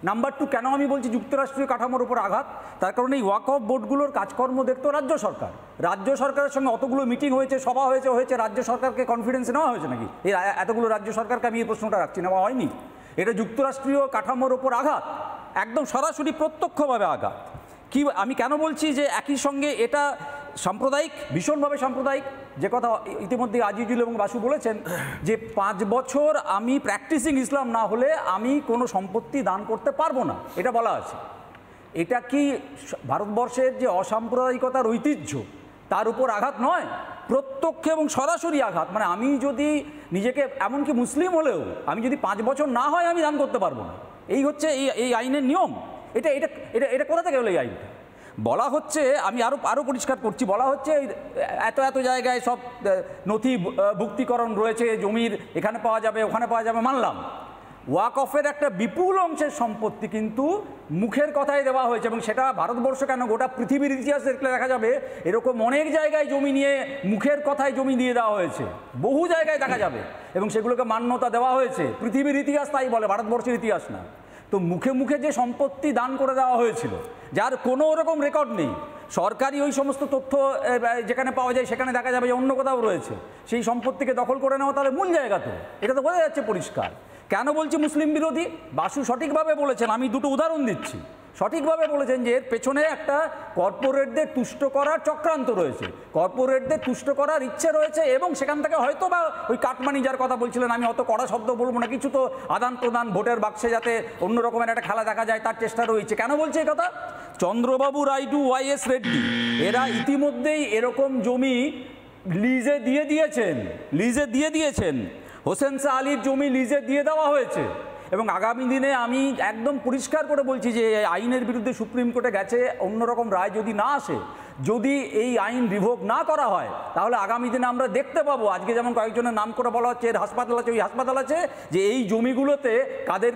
নাম্বার টু, কেন আমি বলছি যুক্তরাষ্ট্রীয় কাঠামোর উপর আঘাত? তার কারণে এই ওয়াকফ বোর্ডগুলোর কাজকর্ম দেখতো রাজ্য সরকার। রাজ্য সরকারের সঙ্গে অতগুলো মিটিং হয়েছে, সভা হয়েছে, রাজ্য সরকারকে কনফিডেন্স নেওয়া হয়েছে নাকি? এই এতগুলো রাজ্য সরকারকে আমি এই প্রশ্নটা রাখছি, নেওয়া হয়নি। এটা যুক্তরাষ্ট্রীয় কাঠামোর ওপর আঘাত, একদম সরাসরি প্রত্যক্ষভাবে আঘাত। কি আমি কেন বলছি যে একই সঙ্গে এটা সাম্প্রদায়িক, ভীষণভাবে সাম্প্রদায়িক, যে কথা ইতিমধ্যে আজিজুল এবং বাসু বলেছেন যে 5 বছর আমি প্র্যাকটিসিং ইসলাম না হলে আমি কোনো সম্পত্তি দান করতে পারবো না, এটা বলা আছে। এটা কি ভারতবর্ষের যে অসাম্প্রদায়িকতার ঐতিহ্য তার উপর আঘাত নয়? প্রত্যক্ষ এবং সরাসরি আঘাত। মানে আমি যদি নিজেকে, এমনকি মুসলিম হলেও আমি যদি 5 বছর না হয় আমি দান করতে পারবো না, এই হচ্ছে এই আইনের নিয়ম। এটা এটা এটা এটা কোথা থেকে হলো এই আইনটা? বলা হচ্ছে, আমি আরও পরিষ্কার করছি, বলা হচ্ছে এত জায়গায় সব নথি ভুক্তিকরণ রয়েছে, জমির এখানে পাওয়া যাবে ওখানে পাওয়া যাবে, মানলাম। ওয়াকফের একটা বিপুল অংশের সম্পত্তি কিন্তু মুখের কথায় দেওয়া হয়েছে, এবং সেটা ভারতবর্ষ কেন গোটা পৃথিবীর ইতিহাসে দেখলে দেখা যাবে এরকম অনেক জায়গায় জমি নিয়ে মুখের কথায় জমি দিয়ে দেওয়া হয়েছে, বহু জায়গায় দেখা যাবে, এবং সেগুলোকে মান্যতা দেওয়া হয়েছে। পৃথিবীর ইতিহাস তাই বলে, ভারতবর্ষের ইতিহাস না। তো মুখে মুখে যে সম্পত্তি দান করে দেওয়া হয়েছিল, যার কোনো রকম রেকর্ড নেই, সরকারি ওই সমস্ত তথ্য যেখানে পাওয়া যায় সেখানে দেখা যাবে যে অন্য কোথাও রয়েছে, সেই সম্পত্তিকে দখল করে নেওয়া তাদের মূল জায়গা। তো এটা তো বোঝা যাচ্ছে পরিষ্কার। কেন বলছি মুসলিম বিরোধী? বাসু সঠিকভাবে বলেছেন, আমি দুটো উদাহরণ দিচ্ছি। সঠিকভাবে বলেছেন যে এর পেছনে একটা কর্পোরেটদের তুষ্ট করার চক্রান্ত রয়েছে, কর্পোরেটদের তুষ্ট করার ইচ্ছে রয়েছে, এবং সেখান থেকে হয়তো বা ওই কাটমানি যার কথা বলছিলেন, আমি অত কড়া শব্দ বলবো না, কিছু তো আদান প্রদান, ভোটের বাক্সে যাতে অন্য রকমের একটা খেলা দেখা যায় তার চেষ্টা রয়েছে। কেন বলছে এই কথা? চন্দ্রবাবু রাইডু, ওয়াইএস রেড্ডি এরা ইতিমধ্যেই এরকম জমি লিজে দিয়ে দিয়েছেন। হোসেন শাহ আলীর জমি লিজে দিয়ে দেওয়া হয়েছে, এবং আগামী দিনে আমি একদম পরিষ্কার করে বলছি যে এই আইনের বিরুদ্ধে সুপ্রিম কোর্টে গেছে, অন্যরকম রায় যদি না আসে, যদি এই আইন রিভোক না করা হয়, তাহলে আগামী দিনে আমরা দেখতে পাবো, আজকে যেমন কয়েকজনের নাম করে বলা হচ্ছে এর হাসপাতাল আছে, ওই হাসপাতাল আছে, যে এই জমিগুলোতে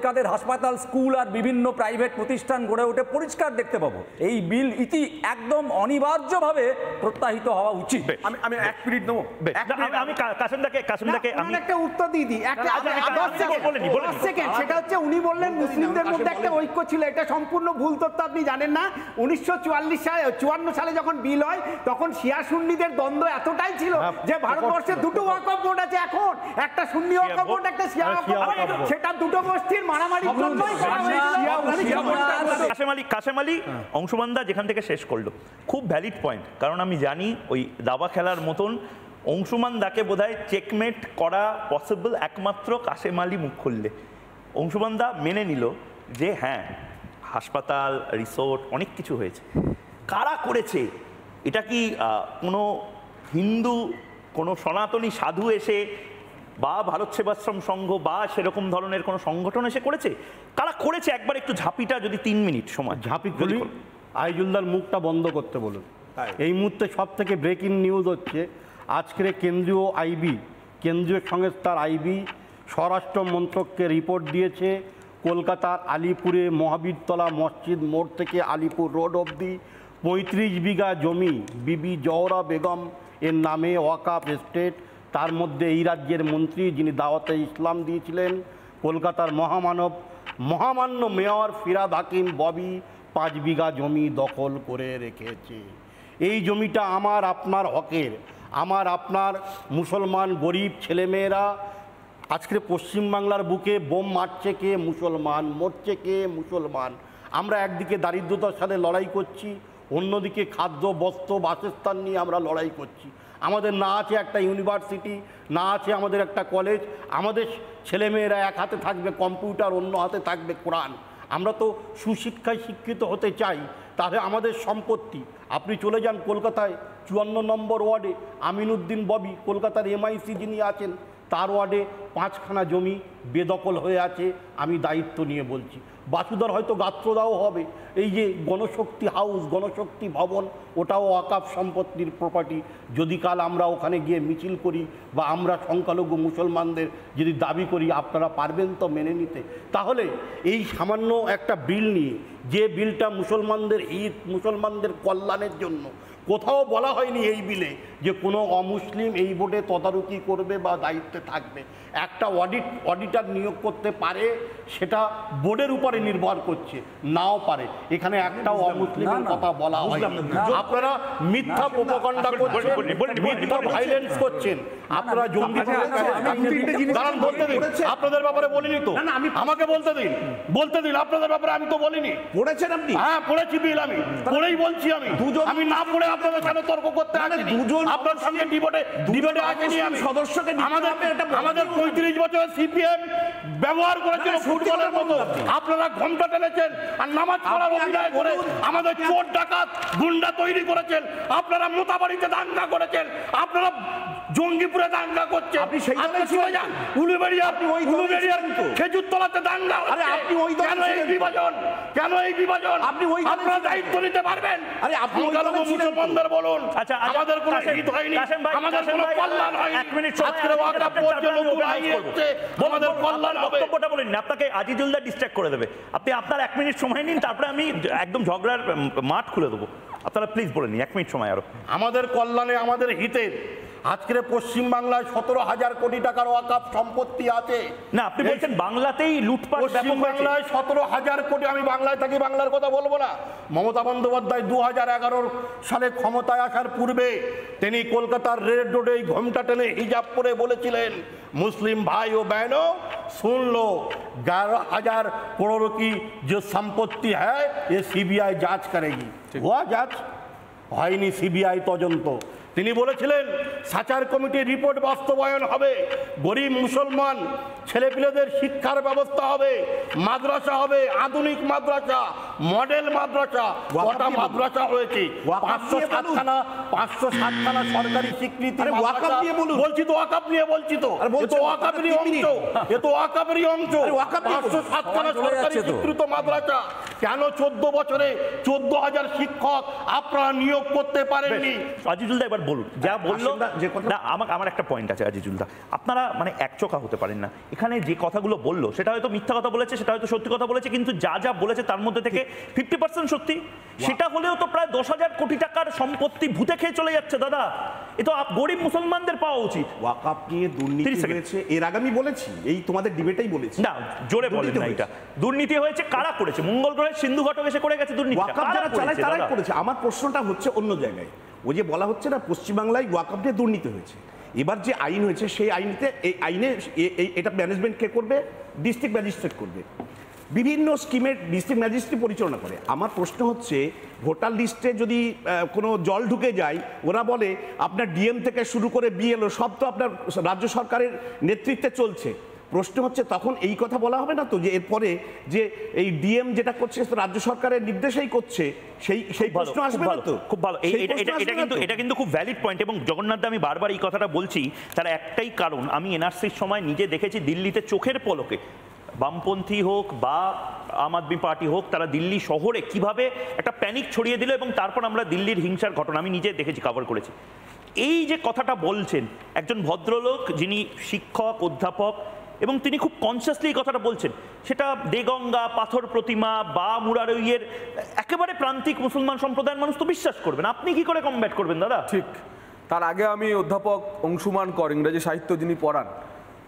কাদের হাসপাতাল, স্কুল আর বিভিন্ন প্রাইভেট প্রতিষ্ঠান গড়ে ওঠে, পরিষ্কার দেখতে পাবো। এই বিল একদম অনিবার্যভাবে প্রত্যাহিত হওয়া উচিত। আমি 1 মিনিট নেবো। আমি কাসেমদাকে আমি একটা উত্তর দিয়ে দিই, একটা 10 সেকেন্ড। সেটা হচ্ছে উনি বললেন মুসলিমদের মধ্যে একটা ঐক্য ছিল, এটা সম্পূর্ণ ভুল তথ্য, আপনি জানেন না। 1954 সালে যখন বিল হয় তখন শিয়া সুন্নিদের দ্বন্দ্ব এতটাই ছিল যে ভারতবর্ষে দুটো ওয়াকফ বোর্ড আছে এখন, একটা সুন্নি ওয়াকফ বোর্ড, একটা শিয়া ওয়াকফ বোর্ড, সেটা দুটো গোষ্ঠীর মারামারির জন্যই করা হয়েছিল। কাসেম আলী অংশুমানদা যেখান থেকে শেষ করলো, খুব ভ্যালিড পয়েন্ট। কারণ আমি জানি ওই দাবা খেলার মতন অংশুমান দাকে বোধহয় চেকমেট করা পসিবল একমাত্র কাসেম আলী মুখ খুললে। অংশুমান দা মেনে নিল যে হ্যাঁ, হাসপাতাল, রিসোর্ট, অনেক কিছু হয়েছে। কারা করেছে? এটা কি কোনো হিন্দু, কোনো সনাতনী সাধু এসে, বা ভারত সেবাশ্রম সংঘ, বা সেরকম ধরনের কোনো সংগঠন এসে করেছে? কারা করেছে একবার একটু ঝাঁপিটা, যদি 3 মিনিট সময় ঝাঁপি খুলি। আইজুলদার মুখটা বন্ধ করতে বলুন। এই মুহূর্তে সব থেকে ব্রেকিং নিউজ হচ্ছে, আজকের কেন্দ্রীয় আইবি, কেন্দ্রীয় সংস্থার আইবি স্বরাষ্ট্র মন্ত্রককে রিপোর্ট দিয়েছে, কলকাতার আলিপুরে মহাবীরতলা মসজিদ মোড় থেকে আলিপুর রোড অবধি 35 বিঘা জমি বিবি জওহরা বেগম এর নামে ওয়াকফ এস্টেট। তার মধ্যে এই রাজ্যের মন্ত্রী, যিনি দাওয়াতে ইসলাম দিয়েছিলেন, কলকাতার মহামান্য মেয়র ফিরাদ হাকিম ববি 5 বিঘা জমি দখল করে রেখেছে। এই জমিটা আমার আপনার হকের, আমার আপনার মুসলমান গরিব ছেলেমেয়েরা। আজকে পশ্চিমবাংলার বুকে বোম মারছে কে? মুসলমান। মরছে কে? মুসলমান। আমরা একদিকে দারিদ্রতার সাথে লড়াই করছি, অন্যদিকে খাদ্য, বস্ত্র, বাসস্থান নিয়ে আমরা লড়াই করছি। আমাদের না আছে একটা ইউনিভার্সিটি, না আছে আমাদের একটা কলেজ। আমাদের ছেলেমেয়েরা এক হাতে থাকবে কম্পিউটার, অন্য হাতে থাকবে কোরআন। আমরা তো সুশিক্ষায় শিক্ষিত হতে চাই। তাহলে আমাদের সম্পত্তি, আপনি চলে যান কলকাতায় 54 নম্বর ওয়ার্ডে আমিনুদ্দিন ববি, কলকাতার MIC যিনি আছেন, তার ওয়ার্ডে 5খানা জমি বেদখল হয়ে আছে, আমি দায়িত্ব নিয়ে বলছি। বাসুদার হয়তো গাত্রদাহ হবে। এই যে গণশক্তি হাউস, গণশক্তি ভবন, ওটাও ওয়াকাফ সম্পত্তির প্রপার্টি। যদি কাল আমরা ওখানে গিয়ে মিছিল করি বা আমরা সংখ্যালঘু মুসলমানদের যদি দাবি করি, আপনারা পারবেন তো মেনে নিতে? তাহলে এই সামান্য একটা বিল নিয়ে, যে বিলটা মুসলমানদের হিত, মুসলমানদের কল্যাণের জন্য, কোথাও বলা হয়নি এই বিলে যে কোনো অমুসলিম এই বোর্ডে তদারকি করবে বা দায়িত্বে থাকবে। একটা অডিটর নিয়োগ করতে পারে, সেটা বোর্ডের উপরে নির্ভর করছে, নাও পারে। এখানে একটাও অমুসলিমের কথা বলা হয়। আপনারা মিথ্যা প্রোপাগান্ডা করছেন, মিথ্যা ভাইলেন্স করছেন, আপনারা জঙ্গি দাঁড়ান, বলতে দিন। আপনাদের ব্যাপারে বলিনি তো, আমাকে বলতে দিন আপনাদের ব্যাপারে। আমি তো বলিনি। পড়েছেন আপনি? হ্যাঁ পড়েছি বিল, আমি পড়েই বলছি। আমি না পড়ে আপনাদের সাথে তর্ক করতে আসিনি। দুজন আপনার সঙ্গে ডিবেটে আসেনি আমি। সদস্যকে আমাদের 35 বছর সিপিএম ব্যবহার করেছিল ফুটবলের মতো। আপনারা ঘোমটা টেনেছেন আর নামাজ পড়ার অভিনয় করে আমাদের চোর ডাকাত গুন্ডা তৈরি করেছেন। আপনারা মোতাবাড়িতে দাঙ্গা করেছেন, আপনারা জঙ্গিপুরে দাঙ্গা করছেন। আপনি সেই দলে চলে যান, উলুবেড়িয়ার খেজুরতলাতে দাঙ্গা। আরে আপনি ওই দলে কেন এই বিভাজন? কেন এই বিভাজন? আপনি ওই আপনারা দায়িত্ব নিতে পারবেন? আরে আপনি ওই দলে মুসলমানদের বলুন। আচ্ছা, আমাদের কোনো হিত হয়নি, আমাদের কোনো কল্যাণ হয়নি। এক মিনিট সময় আজকের ওয়াকফ বোর্ড যে নতুন আইন এসেছে, আমাদের কল্যাণ হবে। বক্তব্যটা বলেন, আপনাকে আজিজুলদা ডিস্ট্র্যাক্ট করে দেবে। আপনি আপনার 1 মিনিট সময় নিন, তারপরে আমি একদম ঝগড়ার মাঠ খুলে দেবো। আপনারা প্লিজ বলে নিন, 1 মিনিট সময় আরো। আমাদের কল্যাণে, আমাদের হিতের। আজকের পশ্চিমবাংলায় 17,000 কোটি টাকার ওয়াকফ সম্পত্তি আছে। না, আপনি বলছেন বাংলাতেই লুটপাট ব্যাপক হয়েছে। পশ্চিমবাংলায় 17,000 কোটি। আমি বাংলায় থাকি, বাংলার কথা বলবো না। মমতা বন্দ্যোপাধ্যায় 2011 সালে ক্ষমতায় আসার পূর্বে তিনি কলকাতার রেড রোডে ঘোমটা টেনে হিজাব পরে বলেছিলেন, মুসলিম भाई और बहनों सुन लो, 11,000 करोड़ की जो संपत्ति है ये सीबीआई जांच करेगी। हुआ जांच? হয়নি সিবিআই তদন্ত। তিনি বলেছিলেন সাচার কমিটির রিপোর্ট বাস্তবায়ন হবে, গরিব মুসলমান ছেলেপিলেদের শিক্ষার ব্যবস্থা হবে, মাদ্রাসা হবে, আধুনিক মাদ্রাসা, মডেল মাদ্রাসা। কটা মাদ্রাসা হয়েছে? 507খানা সরকারি স্বীকৃতি। বলছি তো ওয়াকফ নিয়ে, বলছি তো ওয়াকফেরই অংশ, এ তো ওয়াকফেরই অংশ। 507খানা সরকারি স্বীকৃত মাদ্রাসা। কেন 14 বছরে 14,000 শিক্ষক আপনারা নিয়োগ করতে পারেননি? আজিজুলদা এবার বলুন, যা বললো। না, আমার একটা পয়েন্ট আছে আজিজুলদা, আপনারা মানে একচোখা হতে পারেন না। এখানে যে কথাগুলো বললো সেটা হয়তো মিথ্যা কথা বলেছে, সেটা হয়তো সত্যি কথা বলেছে, কিন্তু যা যা বলেছে তার মধ্যে থেকে 50% সত্যি। সেটা হলেও তো প্রায় 10,000 কোটি টাকার সম্পত্তি ভূতে খেয়ে চলে যাচ্ছে দাদা। এ তো গরিব মুসলমানদের পাওয়া উচিত। ওয়াকফ নিয়ে দুর্নীতি হয়েছে, এর আগে আমি বলেছি, এই তোমাদের ডিবেটেই বলেছি। না, জোরে বলেন না, এটা দুর্নীতি হয়েছে। কারা করেছে? মঙ্গল গ্রহের সিন্ধু ঘটক এসে করে গেছে দুর্নীতি। ওয়াকফ যারা চালায় তারাই করেছে। আমার প্রশ্নটা হচ্ছে অন্য জায়গায়। ওই যে বলা হচ্ছে না পশ্চিমবাংলায় ওয়াকফ নিয়ে দুর্নীতি হয়েছে, এবার যে আইন হয়েছে সেই আইনতে, এই আইনে এটা ম্যানেজমেন্ট কে করবে? ডিস্ট্রিক্ট ম্যাজিস্ট্রেট করবে। বিভিন্ন স্কিমের ডিস্ট্রিক্ট ম্যাজিস্ট্রেট পরিচালনা করে। আমার প্রশ্ন হচ্ছে ভোটার লিস্টে যদি কোনো জল ঢুকে যায়, ওরা বলে আপনার ডিএম থেকে শুরু করে বিএলও সব তো আপনার রাজ্য সরকারের নেতৃত্বে চলছে। প্রশ্ন হচ্ছে তখন এই কথা বলা হবে না তো যে এরপরে যে এই ডিএম যেটা করছে রাজ্য সরকারের নির্দেশেই করছে, সেই প্রশ্ন আসবে না তো? খুব ভালো, এটা কিন্তু খুব ভ্যালিড পয়েন্ট। এবং জগন্নাথ, আমি বারবার এই কথাটা বলছি, তার একটাই কারণ, আমি এনআরসির সময় নিজে দেখেছি দিল্লিতে চোখের পলকে, বামপন্থী হোক বা আম আদমি পার্টি হোক, তারা দিল্লি শহরে কিভাবে একটা প্যানিক ছড়িয়ে দিল, এবং তারপর আমরা দিল্লির হিংসার ঘটনা আমি নিজে দেখেছি, কভার করেছি। এই যে কথাটা বলছেন একজন ভদ্রলোক, যিনি শিক্ষক, অধ্যাপক, এবং তিনি খুব কনসিয়াসলি এই কথাটা বলছেন, সেটা দেগঙ্গা, পাথর প্রতিমা বা মুরারইয়ের একেবারে প্রান্তিক মুসলমান সম্প্রদায়ের মানুষ তো বিশ্বাস করবেন। আপনি কি করে কমব্যাট করবেন দাদা? ঠিক। তার আগে আমি অধ্যাপক অংশুমান কর, ইংরেজি সাহিত্য যিনি পড়ান,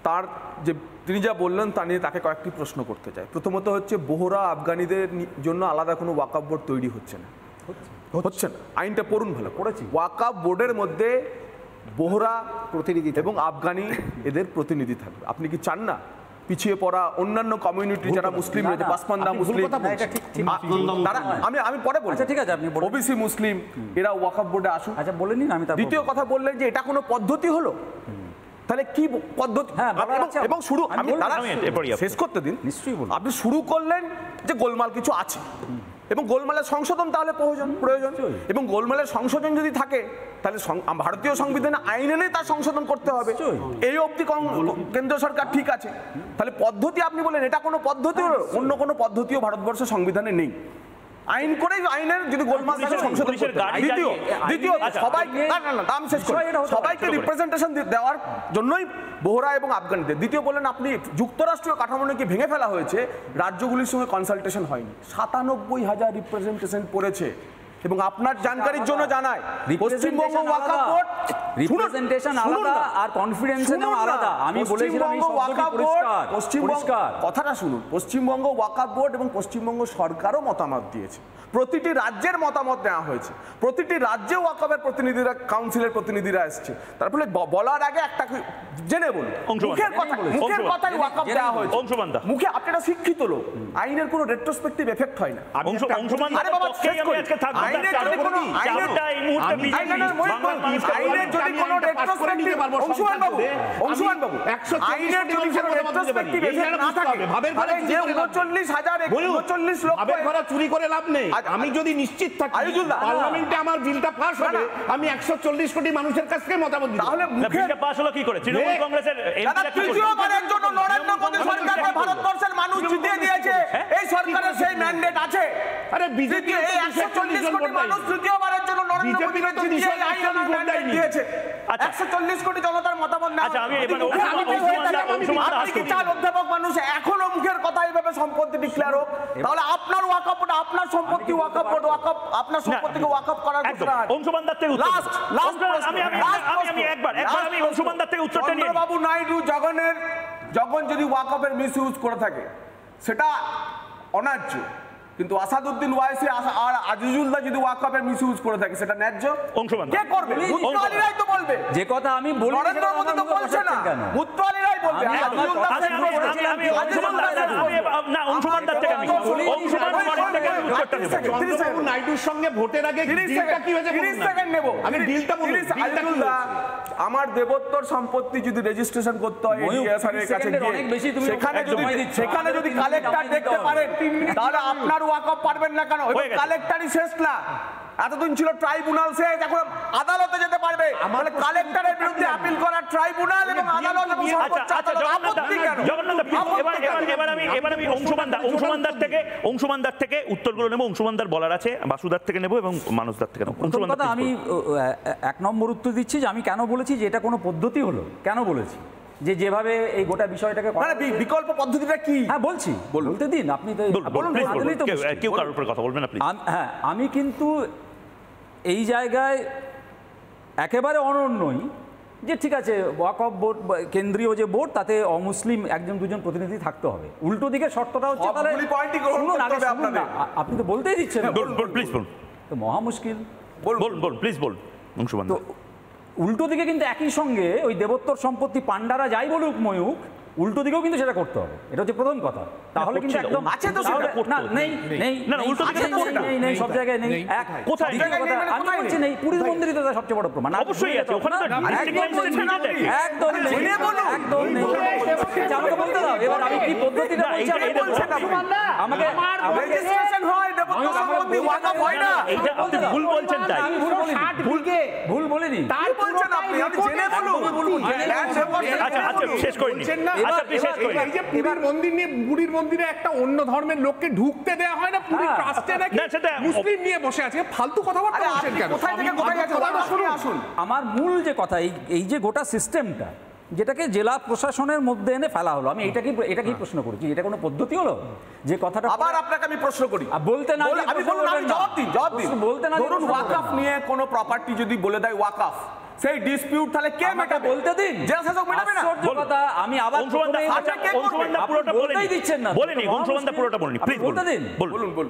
তার যে তিনি যা বললেন তা নিয়ে তাকে কয়েকটি প্রশ্ন করতে চাই। প্রথমত হচ্ছে বোহরা আফগানিদের জন্য আলাদা কোনো ওয়াকফ বোর্ড তৈরি হচ্ছে না, হচ্ছে না। আইনটা পড়ুন, ভালো পড়েছি। ওয়াকফ বোর্ডের মধ্যে বোহরা প্রতিনিধি এবং আফগানি এদের প্রতিনিধি থাকবে। আপনি কি চান না পিছিয়ে পড়া অন্যান্য কমিউনিটি যারা মুসলিম রয়েছে, পাসমানদা মুসলিম, আমি পরে বলছি, ঠিক আছে, আপনি ওবিসি মুসলিম, এরা ওয়াকফ বোর্ডে আসুন। আচ্ছা বলে নিন। আমি দ্বিতীয় কথা বললেন যে এটা কোনো পদ্ধতি হলো, তাহলে কি পদ্ধতি? এবং শুরু আমি শেষ করতে দিন। নিশ্চয়ই বলুন। আপনি শুরু করলেন যে গোলমাল কিছু আছে, এবং গোলমালের সংশোধন তাহলে প্রয়োজন এবং গোলমালের সংশোধন যদি থাকে তাহলে ভারতীয় সংবিধানে আইন এনেই তার সংশোধন করতে হবে। এই অবধি কেন্দ্র সরকার ঠিক আছে, তাহলে পদ্ধতি আপনি বলেন এটা কোনো পদ্ধতি হলো, অন্য কোনো পদ্ধতিও ভারতবর্ষের সংবিধানে নেই। আইন করে আইনের যদি গোলমাল থাকে সংশোধন করতে হবে। দ্বিতীয় সবাইকে রিপ্রেজেন্টেশন দেওয়ার জন্যই বোহরা এবং আফগানিদের। দ্বিতীয় বলেন আপনি যুক্তরাষ্ট্রীয় কাঠামো নাকি ভেঙে ফেলা হয়েছে, রাজ্যগুলির সঙ্গে কনসালটেশন হয়নি। 97,000 রিপ্রেজেন্টেশন পড়েছে। এবং আপনার জানকারির জন্য জানায় পশ্চিমবঙ্গ ওয়াকফ বোর্ড রিপ্রেজেন্টেশন আলাদা আর কনফিডেন্স আলাদা। আমি বলেছিলাম এই শব্দটি পরিষ্কার। কথাটা শুনুন, পশ্চিমবঙ্গ ওয়াকফ বোর্ড এবং পশ্চিমবঙ্গ সরকারও মতামত দিয়েছে, প্রতিটি রাজ্যের মতামত নেওয়া হয়েছে, প্রতিটি রাজ্যে ওয়াকফের প্রতিনিধিরা, কাউন্সিলের প্রতিনিধিরা এসেছে। তার ফলে বলার আগে একটা জেনে বলুন, মুখের কথাই ওয়াকফ দেওয়া হয়েছে। মুখে আপনারা শিক্ষিত লোক, আইনের কোনো রেট্রোস্পেক্টিভ এফেক্ট হয় না। আরে বাবা আইনের যদি কোনো চুরি করে লাভ নেই। আমি যদি নিশ্চিত থাকি পার্লামেন্টে আমার বিলটা পাস হবে, আমি 140 কোটি মানুষের কাছ থেকে মতামত দিই। তাহলে বিলটা পাস হলো কি করে? তৃণমূল কংগ্রেসের তৃতীয়বারের জন্য নরেন্দ্র মোদী সরকারকে ভারতবর্ষের মানুষ জিতিয়ে দিয়েছে। এই সরকারের সেই ম্যান্ডেট আছে। আরে বিজেপি এই 140 কোটি মানুষ তৃতীয়বারের জন্য নরেন্দ্র মোদীকে জিতিয়ে আইনের ম্যান্ডেট দিয়েছে। 140 কোটি জনতার মতামত না। আচ্ছা আমি এবারে আপনি কি চান অধ্যাপক মানুষ এখনো মুখের কথা এইভাবে সম্পত্তি ডিক্লেয়ার হোক? তাহলে আপনার ওয়াকফ বোর্ড, আপনার সম্পত্তি ওয়াকফ বোর্ড, ওয়াকফ আপনার সম্পত্তিকে ওয়াকফ করার ঘোষণা। অংশমানদার থেকে আমি অংশমানদার থেকে উত্তরটা নিয়ে বাবু নাইডু জগন যদি ওয়াকফের মিসইউজ করে থাকে সেটা অন্যায্য, কিন্তু আসাদুদ্দিন ওয়াইসি আর আজিজুল্লাহ যদি ওয়াকফের মিসইউজ করে থাকে সেটা ন্যায্য। কে করবে? মুত্তালিরাই তো বলবে। যে কথা আমি বলি নরেন্দ্র মোদী তো বলছে না, মুত্তালিরাই বলবে। নাইডুর সঙ্গে ভোটের আগে আমার দেবোত্তর সম্পত্তি যদি রেজিস্ট্রেশন করতে হয় সেখানে যদি কালেক্টর দেখতে পারেন তাহলে আপনার ওয়াকফ পারবেন না কেন? কালেক্টরই শেষ না, এতদিন ছিল ট্রাইব্যুনাল শেষ, এখন আদালতে যেতে পারবে। মানে কালেক্টরের বিরুদ্ধে আপিল করা ট্রাইব্যুনাল এবং আদালত এবং সর্বোচ্চ আদালত আপত্তি কেন? এবার আমি অংশমানদার থেকে উত্তরগুলো নেবো। অংশমানদার বলার আছে, বাসুদার থেকে নেবো এবং মানুষদার থেকে নেবো। কথা আমি 1 নম্বর উত্তর দিচ্ছি যে আমি কেন বলেছি যে এটা কোনো পদ্ধতি হলো, কেন বলেছি যে যেভাবে এই গোটা বিষয়টাকে বিকল্প পদ্ধতিটা কি? হ্যাঁ বলছি, বলতে দিন। আপনি তো কেউ কারোর উপর কথা বলবেন না প্লিজ। হ্যাঁ আমি কিন্তু এই জায়গায় একেবারে অনন্যই যে ঠিক আছে ওয়াকফ বোর্ড কেন্দ্রীয় যে বোর্ড তাতে অমুসলিম 1-2 জন প্রতিনিধি থাকতে হবে। উল্টো দিকে শর্তটা হচ্ছে তাহলে আপনি তো বলতেই দিচ্ছেন প্লিজ বলুন, তো মহা মুশকিল। বলুন প্লিজ বলুন। তো উল্টো দিকে কিন্তু একই সঙ্গে ওই দেবোত্তর সম্পত্তি পান্ডারা যাই বলুক ময়ূক, উল্টো দিকেও কিন্তু সেটা করতে হবে। এটা হচ্ছে প্রথম কথা। তাহলে কিন্তু একদম আছে তো সেটা না নেই নেই না উল্টো দিকে নেই, সব জায়গায় নেই। এক কোথায় আমি বলছি নেই, পুরীর মন্দিরই তো সবচেয়ে বড় প্রমাণ। অবশ্যই আছে, ওখানে তো একদম নেই। আমাকে বলতে দাও এবার আমি কি পদ্ধতিটা বলছি। আমাকে রেজিস্ট্রেশন হয় দেবোত্তর সম্পত্তি ওয়াকফ হয় না, এইটা আপনি ভুল বলছেন। তাই আমি ভুল বলিনি, তাই বলছেন আপনি। আমি জেনে বলুন। আচ্ছা শেষ করিনি। পুরীর মন্দিরে একটা অন্য ধর্মের লোককে ঢুকতে দেওয়া হয় না, পুরীর ট্রাস্টে নাকি মুসলিম নিয়ে বসে আছে। ফালতু কথাবার্তা বলছেন কেন? আমার মূল যে কথা এই যে গোটা সিস্টেমটা যেটাকে জেলা প্রশাসনের মধ্যে এনে ফেলা হলো, আমি এটাকেই প্রশ্ন করেছি, এটা কোনো পদ্ধতি হলো? যে কথাটা আবার আপনাকে আমি প্রশ্ন করি, বলতে না আমি জবাব দিন। বলতে না ধরুন ওয়াকফ নিয়ে কোনো প্রপার্টি যদি বলে দেয় ওয়াকফ, সেই ডিসপিউট তাহলে কে মেটাবে? বলতে দিন। জেলা শাসক মেটাবে না? কথা আমি আবার পুরোটা বলেনি, দিচ্ছেন না। বলেনি অংশমানদার পুরোটা বলেনি, প্লিজ বলতে দিন। বলুন।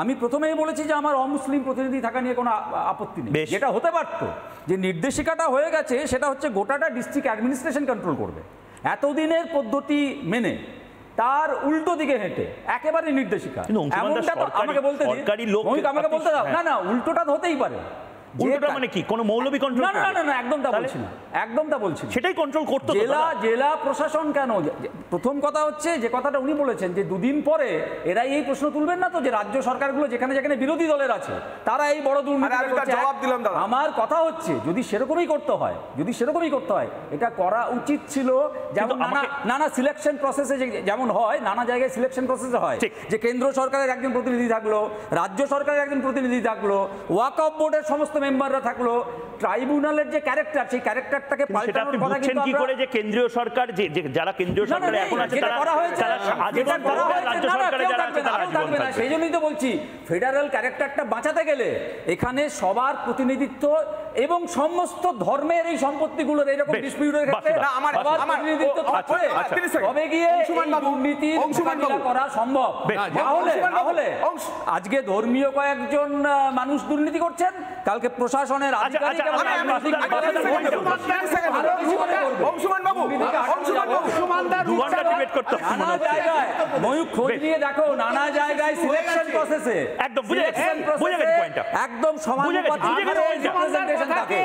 আমি প্রথমেই বলেছি যে আমার অমুসলিম প্রতিনিধি থাকা নিয়ে কোনো আপত্তি নেই। যেটা হতে পারতো যে নির্দেশিকাটা হয়ে গেছে সেটা হচ্ছে গোটাটা ডিস্ট্রিক্ট অ্যাডমিনিস্ট্রেশন কন্ট্রোল করবে। এতদিনের পদ্ধতি মেনে তার উল্টো দিকে হেঁটে একেবারে নির্দেশিকা, আমাকে বলতে দিন, আমাকে বলতে দাও। না উল্টোটা হতেই পারে। উল্টোটা মানে কি কোনো মৌলবী কন্ট্রোল? না না না না, একদম তা বলছি না, একদম তা বলছি না। সেটাই কন্ট্রোল করতে জেলা প্রশাসন কেন? প্রথম কথা হচ্ছে যে কথাটা উনি বলেছেন যে দুদিন পরে এরা এই প্রশ্ন তুলবেন না তো যে রাজ্য সরকারগুলো যেখানে যেখানে বিরোধী দলের আছে তারা এই বড় দুর্নীতি করছে। জবাব দিলাম দাদা। আমার কথা হচ্ছে যদি সেরকমই করতে হয়, এটা করা উচিত ছিল। যেমন নানা সিলেকশন প্রসেসে যেমন হয়, নানা জায়গায় সিলেকশন প্রসেসে হয় যে কেন্দ্র সরকারের একজন প্রতিনিধি থাকলো, রাজ্য সরকারের একজন প্রতিনিধি থাকলো, ওয়াকফ বোর্ডের সমস্ত মেম্বাররা থাকলো, ট্রাইব্যুনালের যে ক্যারেক্টার সেই ক্যারেক্টারটাকে পাল্টানোর কথা কিন্তু কি করে যে কেন্দ্রীয় সরকার যে যারা কেন্দ্রীয় সরকারে এখন আছে তারা আজীবন থাকবে, রাজ্য সরকারে যারা আছে তারা আজীবন থাকবে। সেই জন্যই তো বলছি ফেডারেল ক্যারেক্টারটা বাঁচাতে গেলে এখানে সবার প্রতিনিধিত্ব এবং সমস্ত ধর্মের এই সম্পত্তিগুলোর এইরকম ডিসপিউটের ক্ষেত্রে সবার প্রতিনিধিত্ব থাকবে, তবে গিয়ে দুর্নীতির মোকাবিলা করা সম্ভব। তাহলে আজকে ধর্মীয় কয়েকজন মানুষ দুর্নীতি করছেন, কালকে প্রশাসনের আধিকারিক নানা জায়গায় ময়ূখ খোঁজ নিয়ে দেখো, নানা জায়গায় সিলেকশন প্রসেসে একদম সমানুপাতিক রিপ্রেজেন্টেশন থাকে।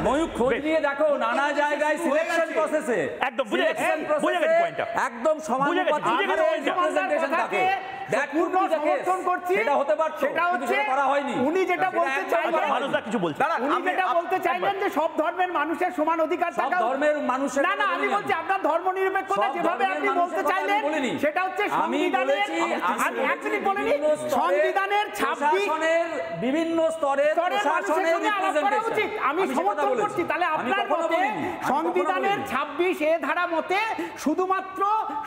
ময়ূখ খোঁজ নিয়ে দেখো, নানা জায়গায় সিলেকশন প্রসেসে একদম সমানুপাতিক রিপ্রেজেন্টেশন থাকে। সব ধর্মের মানুষের সমান অধিকার থাকা, ধর্মের মানুষের না না আমি বলছি আপনার ধর্মনিরপেক্ষতা যেভাবে আপনি বলতে চাইলেন সেটা হচ্ছে সংবিধানের, আমি অ্যাকচুয়ালি বলিনি, সংবিধানের 26 বিভিন্ন স্তরের প্রশাসনের রিপ্রেজেন্টেশন আমি সমর্থন করছি। তাহলে আপনার মতে সংবিধানের 26 এ ধারা মতে শুধুমাত্র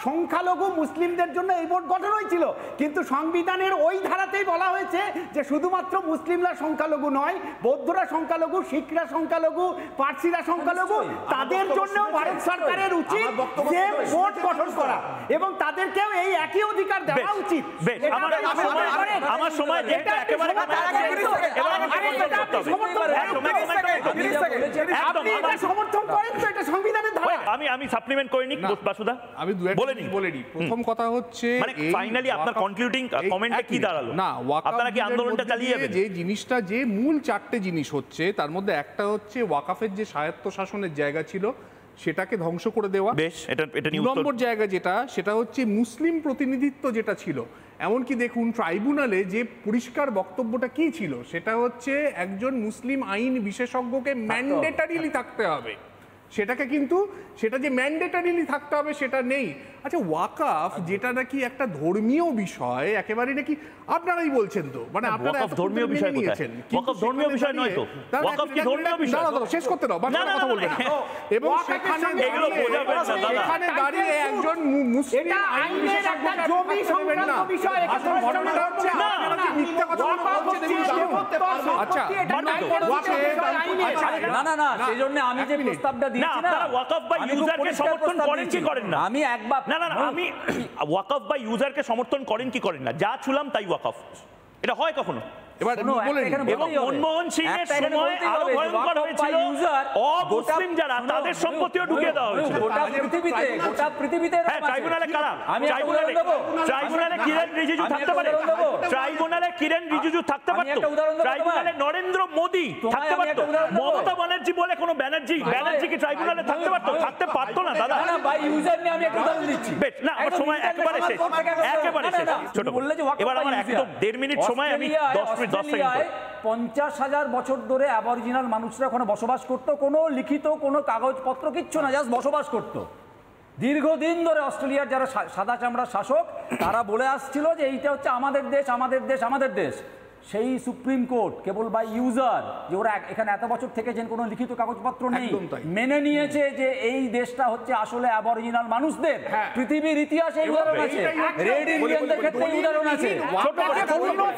সংখ্যালঘু মুসলিমদের জন্য এই বোর্ড গঠন হয়েছিল, কিন্তু সংবিধানের ওই ধারাতেই বলা হয়েছে যে শুধুমাত্র মুসলিমরা সংখ্যালঘু নয়, বৌদ্ধরা সংখ্যালঘু, শিখরা সংখ্যালঘু, পার্সিরা সংখ্যালঘু, তাদের জন্য ভারত সরকারের উচিত যে বোর্ড গঠন করা এবং তাদেরকেও এই একই অধিকার দেওয়া উচিত। আমার সময় একেবারে সমর্থন করেন তো এটা সংবিধানের ধারা। আমি সাপ্লিমেন্ট করিনি বাসুদা, আমি বলিনি। প্রথম কথা হচ্ছে মানে ফাইনালি আপনার কনক্লুডিং কমেন্টে কি দাঁড়ালো? না, আপনারা কি আন্দোলনটা চালিয়ে যাবেন? যে জিনিসটা, যে মূল 4টে জিনিস হচ্ছে তার মধ্যে একটা হচ্ছে ওয়াকফের যে স্বায়ত্ত শাসনের জায়গা ছিল সেটাকে ধ্বংস করে দেওয়া। বেশ, এটা নিয়ে নম্বর জায়গা সেটা হচ্ছে মুসলিম প্রতিনিধিত্ব যেটা ছিল। এমনকি দেখুন ট্রাইব্যুনালে যে পরিষ্কার বক্তব্যটা কি ছিল সেটা হচ্ছে একজন মুসলিম আইন বিশেষজ্ঞকে ম্যান্ডেটারিলি থাকতে হবে, সেটাকে কিন্তু সেটা যে ম্যান্ডেটারিলি থাকতে হবে সেটা নেই। আচ্ছা, ওয়াকফ যেটা নাকি একটা ধর্মীয় বিষয় একেবারে নাকি আপনারাই বলছেন তো, মানে আপনারা ধর্মীয় বিষয় নিয়েছেন, ওয়াকফ ধর্মীয় বিষয় নয় তো, ওয়াকফ কি ধর্মীয় বিষয়? দাঁড়াও শেষ করতে দাও, কথা বলবেন। এবং সেখানে এগুলো বোঝাবেন না দাদা, এখানে দাঁড়িয়ে একজন মুসলিম আইন বিশেষজ্ঞ জমি সংক্রান্ত বিষয়, এখন ঘটনাটা হচ্ছে আপনারা কি মিথ্যা কথা বলছেন? আচ্ছা, না সেজন্য আমি যে প্রস্তাবটা দিয়েছি না, আপনারা ওয়াকফ বা ইউজারকে সমর্থন করেন কি করেন না? আমি একবার আমি ওয়াকফ বা ইউজারকে সমর্থন করেন কি করেন না? যা ছুলাম তাই ওয়াকফ, এটা হয় কখনো? এবার এবং মনমোহন সিং এর সময় আরো ভয়ঙ্কর হয়েছিল, অমুসলিম যারা তাদের সম্পত্তিও ঢুকিয়ে দেওয়া হয়েছিল গোটা পৃথিবীতে। হ্যাঁ, ট্রাইব্যুনালে কারা? ট্রাইব্যুনালে কিরেন রিজিজু থাকতে পারে, ট্রাইব্যুনালে কিরেন রিজিজু থাকতে পারতো, ট্রাইব্যুনালে নরেন্দ্র মোদি থাকতে পারতো, মমতা ব্যানার্জি বলে কোনো ব্যানার্জি কি ট্রাইব্যুনালে থাকতে পারতো? থাকতে পারতো না দাদা। না ভাই, ইউজার নিয়ে আমি একটা উদাহরণ দিচ্ছি। বেশ, না আমার সময় একেবারে শেষ, ছোট। এবার আমার একদম 1.5 মিনিট সময়, আমি 10 সেকেন্ড। 50,000 বছর ধরে অ্যাবরিজিনাল মানুষরা ওখানে বসবাস করতো, কোনো লিখিত কোনো কাগজপত্র কিচ্ছু না, জাস্ট বসবাস করতো। দীর্ঘদিন ধরে অস্ট্রেলিয়ার যারা সাদা চামড়ার শাসক তারা বলে আসছিল যে এইটা হচ্ছে আমাদের দেশ, আমাদের দেশ, আমাদের দেশ। সেই সুপ্রিম কোর্ট কেবল বাই ইউজার, যে ওরা এখানে এত বছর থেকেছেন, কোনো লিখিত কাগজপত্র নেই, মেনে নিয়েছে যে এই দেশটা হচ্ছে আসলে অ্যাবরিজিনাল মানুষদের। পৃথিবীর ইতিহাসে এই উদাহরণ আছে, রেড ইন্ডিয়ানদের ক্ষেত্রে এই উদাহরণ আছে।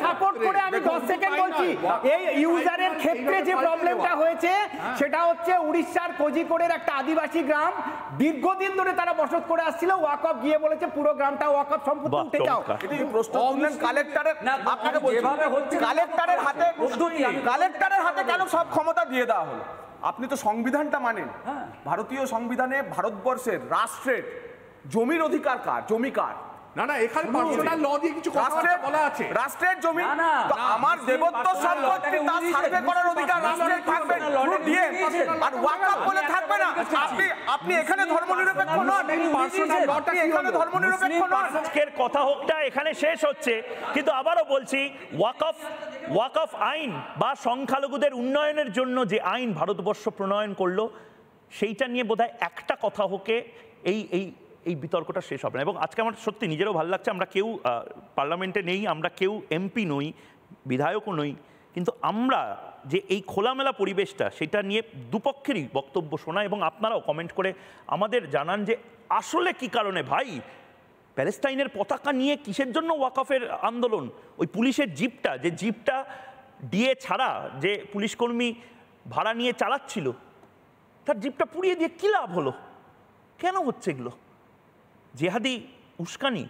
সাপোর্ট করে আমি 10 সেকেন্ড বলছি, এই ইউজারের ক্ষেত্রে যে প্রবলেমটা হয়েছে সেটা হচ্ছে উড়িষ্যার কোজিকোড়ের একটা আদিবাসী গ্রাম, দীর্ঘদিন ধরে তারা বসত করে আসছিল, ওয়াকফ গিয়ে বলেছে পুরো গ্রামটা ওয়াকফ সম্পত্তি উঠে যাও। এই প্রশ্ন তুললেন কালেক্টরের, আপনাকে যেভাবে হচ্ছে কালেক্টরের হাতে কেন সব ক্ষমতা দিয়ে দেওয়া হলো? আপনি তো সংবিধানটা মানেন, ভারতীয় সংবিধানে ভারতবর্ষের রাষ্ট্রের জমির অধিকার কার? জমি কার? না না, এখানে পার্সোনাল ল দিয়ে কিছু কথাবার্তা বলা আছে। রাষ্ট্রের জমি না, না। তো আমার দেবত্ব সম্পত্তি তার সার্ভে করার অধিকার রাষ্ট্রের থাকবে, দিয়ে আর ওয়াকফ বলে থাকবে না। আপনি এখানে ধর্মনিরপেক্ষ নন, আপনি এখানে ধর্মনিরপেক্ষ নন। আজকের কথা হোকটা এখানে শেষ হচ্ছে, কিন্তু আবারও বলছি ওয়াকফ আইন বা সংখ্যালঘুদের উন্নয়নের জন্য যে আইন ভারতবর্ষ প্রণয়ন করলো সেইটা নিয়ে বোধহয় একটা কথা হোকে এই বিতর্কটা শেষ হবে না। এবং আজকে আমার সত্যি নিজেরও ভালো লাগছে, আমরা কেউ পার্লামেন্টে নেই, আমরা কেউ এমপি নই, বিধায়কও নই, কিন্তু আমরা যে এই খোলামেলা পরিবেশটা সেটা নিয়ে দুপক্ষেরই বক্তব্য শোনা এবং আপনারাও কমেন্ট করে আমাদের জানান যে আসলে কি কারণে ভাই প্যালেস্টাইনের পতাকা নিয়ে কিসের জন্য ওয়াকফের আন্দোলন? ওই পুলিশের জিপটা, যে জিপটা ডিএ ছাড়া যে পুলিশকর্মী ভাড়া নিয়ে চালাচ্ছিল, তার জিপটা পুড়িয়ে দিয়ে কী লাভ হলো? কেন হচ্ছে এগুলো? জেহাদি উস্কানি।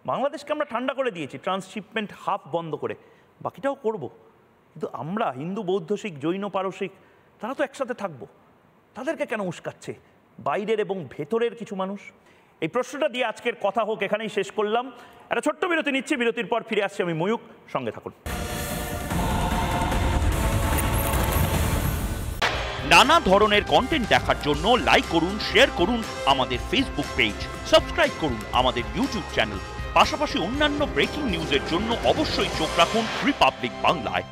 বাংলাদেশকে আমরা ঠান্ডা করে দিয়েছি ট্রান্সশিপমেন্ট হাফ বন্ধ করে, বাকিটাও করব, কিন্তু আমরা হিন্দু, বৌদ্ধ, শিখ, জৈন, পারসিক তারা তো একসাথে থাকবো, তাদেরকে কেন উস্কাচ্ছে বাইরের এবং ভেতরের কিছু মানুষ? এই প্রশ্নটা দিয়ে আজকের কথা হোক এখানেই শেষ করলাম। একটা ছোট্ট বিরতি নিচ্ছি, বিরতির পর ফিরে আসছি আমি ময়ূক, সঙ্গে থাকুন। নানা ধরনের কন্টেন্ট দেখার জন্য লাইক করুন, শেয়ার করুন আমাদের ফেসবুক পেজ, সাবস্ক্রাইব করুন আমাদের ইউটিউব চ্যানেল। পাশাপাশি অন্যান্য ব্রেকিং নিউজের জন্য অবশ্যই চোখ রাখুন রিপাবলিক বাংলায়।